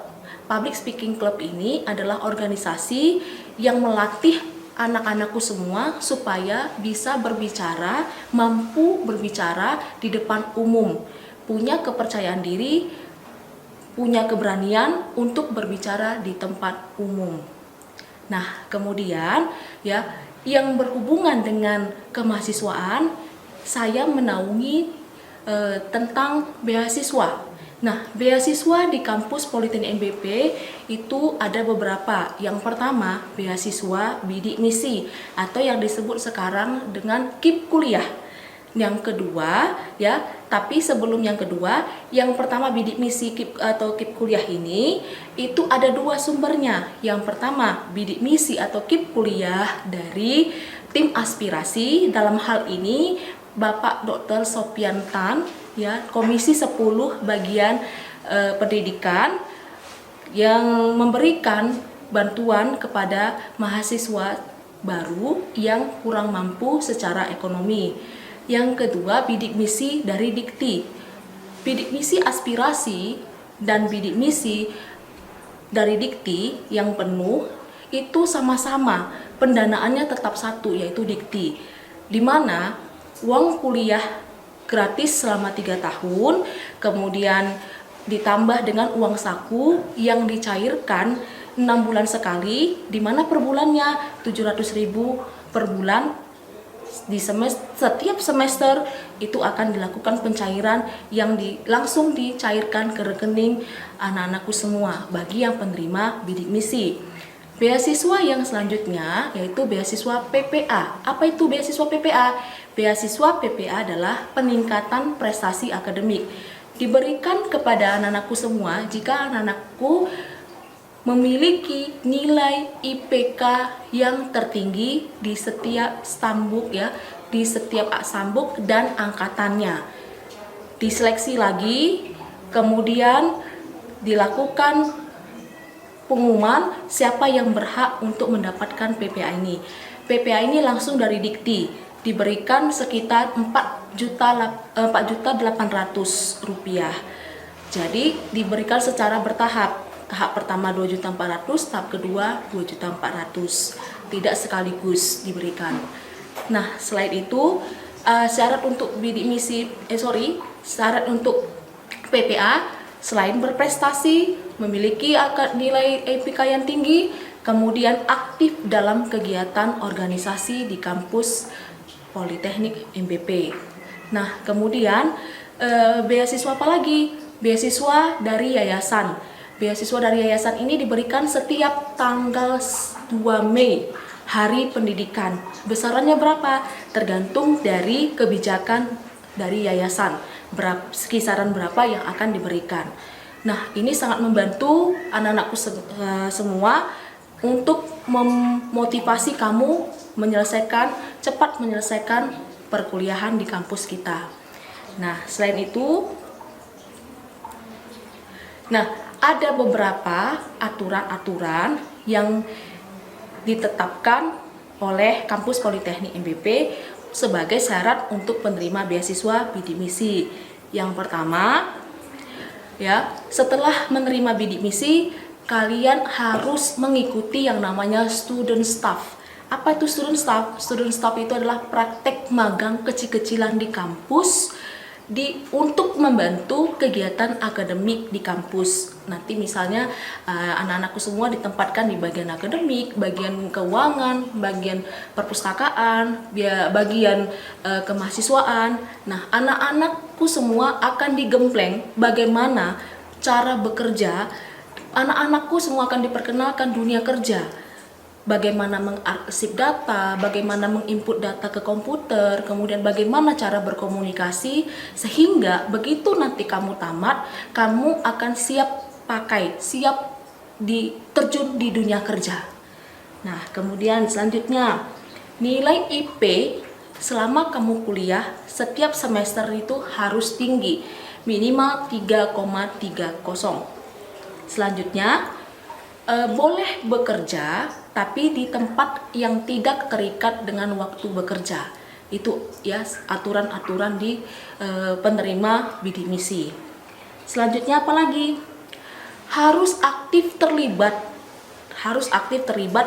[SPEAKER 4] Public Speaking Club ini adalah organisasi yang melatih anak-anakku semua supaya bisa berbicara, mampu berbicara di depan umum, punya kepercayaan diri, punya keberanian untuk berbicara di tempat umum. Nah, kemudian ya, yang berhubungan dengan kemahasiswaan, saya menaungi tentang beasiswa. Nah, beasiswa di kampus Politeknik MBP itu ada beberapa. Yang pertama, beasiswa bidik misi atau yang disebut sekarang dengan KIP kuliah. Yang kedua, ya, tapi sebelum yang kedua, yang pertama bidik misi KIP atau KIP kuliah ini itu ada dua sumbernya. Yang pertama, bidik misi atau KIP kuliah dari tim aspirasi, dalam hal ini Bapak Dr. Sopian Tan, ya, Komisi 10 Bagian Pendidikan, yang memberikan bantuan kepada mahasiswa baru yang kurang mampu secara ekonomi. Yang kedua, bidik misi dari Dikti. Bidik misi aspirasi dan bidik misi dari Dikti yang penuh itu sama-sama pendanaannya tetap satu, yaitu Dikti, di mana uang kuliah gratis selama 3 tahun, kemudian ditambah dengan uang saku yang dicairkan 6 bulan sekali, di mana per bulannya 700.000 per bulan. Di setiap semester itu akan dilakukan pencairan yang langsung dicairkan ke rekening anak-anakku semua bagi yang penerima bidik misi. Beasiswa yang selanjutnya yaitu beasiswa PPA. Apa itu beasiswa PPA? Beasiswa PPA adalah peningkatan prestasi akademik. Diberikan kepada anak-anakku semua jika anak-anakku memiliki nilai IPK yang tertinggi di setiap stambuk, ya, di setiap stambuk dan angkatannya. Diseleksi lagi, kemudian dilakukan pengumuman siapa yang berhak untuk mendapatkan PPA ini. PPA ini langsung dari Dikti, diberikan sekitar 4.800.000 rupiah. Jadi diberikan secara bertahap. Tahap pertama 2.400.000, tahap kedua 2.400.000. Tidak sekaligus diberikan. Nah, selain itu syarat untuk bidik misi, syarat untuk PPA selain berprestasi, memiliki nilai IPK yang tinggi, kemudian aktif dalam kegiatan organisasi di kampus Politeknik MBP. Nah, kemudian beasiswa apa lagi? Beasiswa dari yayasan. Beasiswa dari yayasan ini diberikan setiap tanggal 2 Mei, Hari Pendidikan. Besarannya berapa? Tergantung dari kebijakan dari yayasan. Kisaran berapa yang akan diberikan. Nah, ini sangat membantu anak-anakku semua untuk memotivasi kamu cepat menyelesaikan perkuliahan di kampus kita. Nah, selain itu, ada beberapa aturan-aturan yang ditetapkan oleh kampus Politeknik MBP sebagai syarat untuk penerima beasiswa bidik misi. Yang pertama, setelah menerima bidik misi, kalian harus mengikuti yang namanya student staff. Apa itu student staff? Student staff itu adalah praktek magang kecil-kecilan di kampus untuk membantu kegiatan akademik di kampus. Nanti misalnya anak-anakku semua ditempatkan di bagian akademik, bagian keuangan, bagian perpustakaan, bagian kemahasiswaan. Nah, anak-anakku semua akan digembleng bagaimana cara bekerja. Anak-anakku semua akan diperkenalkan dunia kerja. Bagaimana mengarsip data, bagaimana menginput data ke komputer, kemudian bagaimana cara berkomunikasi, sehingga begitu nanti kamu tamat, kamu akan siap terjun di dunia kerja. Nah, kemudian selanjutnya, nilai IP selama kamu kuliah setiap semester itu harus tinggi, minimal 3,30. Selanjutnya, boleh bekerja tapi di tempat yang tidak terikat dengan waktu bekerja. Itu ya aturan-aturan di penerima bidik misi. Selanjutnya apa lagi? Harus aktif terlibat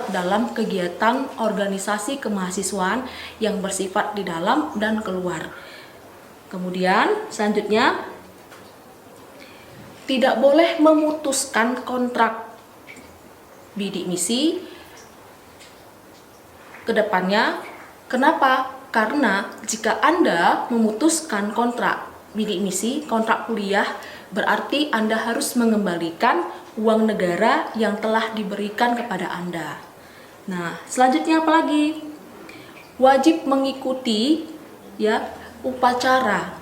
[SPEAKER 4] dalam kegiatan organisasi kemahasiswaan yang bersifat di dalam dan keluar. Kemudian selanjutnya, tidak boleh memutuskan kontrak bidik misi ke depannya. Kenapa? Karena jika Anda memutuskan kontrak bidik misi, kontrak kuliah, berarti Anda harus mengembalikan uang negara yang telah diberikan kepada Anda. Nah, selanjutnya apa lagi? Wajib mengikuti upacara.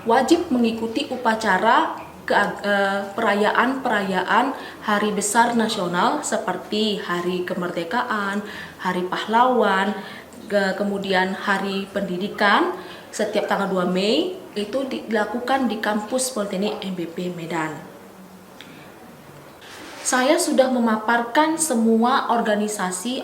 [SPEAKER 4] Wajib mengikuti upacara perayaan hari besar nasional seperti Hari Kemerdekaan, Hari Pahlawan, kemudian Hari Pendidikan setiap tanggal 2 Mei itu dilakukan di kampus Politeknik MBP Medan. Saya sudah memaparkan semua organisasi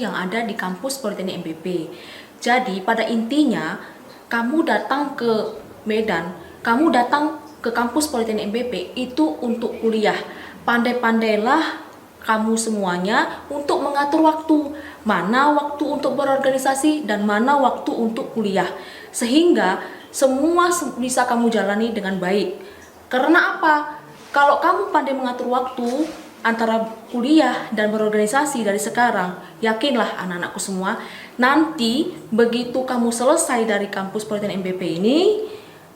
[SPEAKER 4] yang ada di kampus Politeknik MBP. Jadi pada intinya, kamu datang ke Medan, kamu datang ke kampus Politeknik MBP itu untuk kuliah. Pandai-pandailah kamu semuanya untuk mengatur waktu. Mana waktu untuk berorganisasi dan mana waktu untuk kuliah. Sehingga semua bisa kamu jalani dengan baik. Karena apa? Kalau kamu pandai mengatur waktu antara kuliah dan berorganisasi dari sekarang, yakinlah anak-anakku semua, nanti begitu kamu selesai dari kampus Politeknik MBP ini,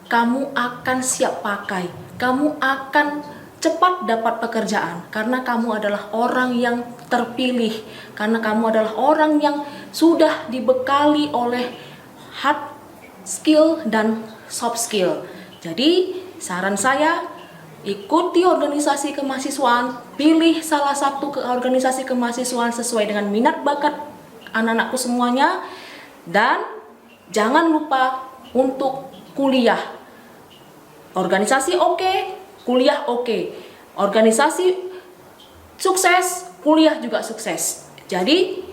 [SPEAKER 4] kamu akan siap pakai, kamu akan cepat dapat pekerjaan karena kamu adalah orang yang terpilih, karena kamu adalah orang yang sudah dibekali oleh hard skill dan soft skill. Jadi saran saya, ikuti organisasi kemahasiswaan, pilih salah satu organisasi kemahasiswaan sesuai dengan minat bakat anak-anakku semuanya, dan jangan lupa untuk kuliah. Organisasi oke, kuliah oke. Organisasi sukses, kuliah juga sukses. Jadi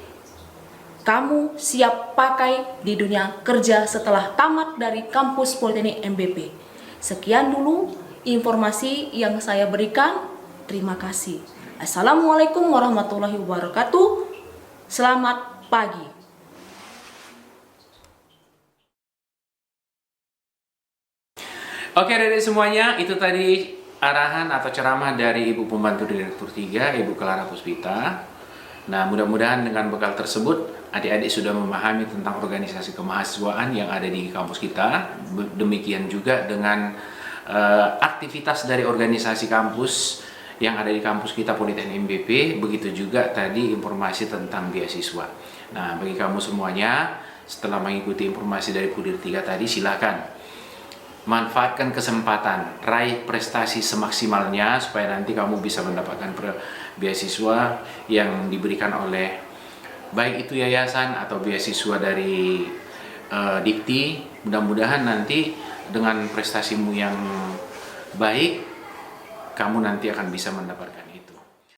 [SPEAKER 4] kamu siap pakai di dunia kerja setelah tamat dari kampus Politeknik MBP. Sekian dulu informasi yang saya berikan. Terima kasih. Assalamualaikum warahmatullahi wabarakatuh. Selamat pagi.
[SPEAKER 1] Oke adik-adik semuanya, itu tadi arahan atau ceramah dari Ibu Pembantu Direktur 3, Ibu Clara Puspita. Nah, mudah-mudahan dengan bekal tersebut adik-adik sudah memahami tentang organisasi kemahasiswaan yang ada di kampus kita. Demikian juga dengan aktivitas dari organisasi kampus yang ada di kampus kita Politeknik MBP. Begitu juga tadi informasi tentang beasiswa. Nah, bagi kamu semuanya, setelah mengikuti informasi dari Pudir 3 tadi, silakan manfaatkan kesempatan, raih prestasi semaksimalnya supaya nanti kamu bisa mendapatkan beasiswa yang diberikan oleh baik itu yayasan atau beasiswa dari Dikti. Mudah-mudahan nanti dengan prestasimu yang baik, kamu nanti akan bisa mendapatkan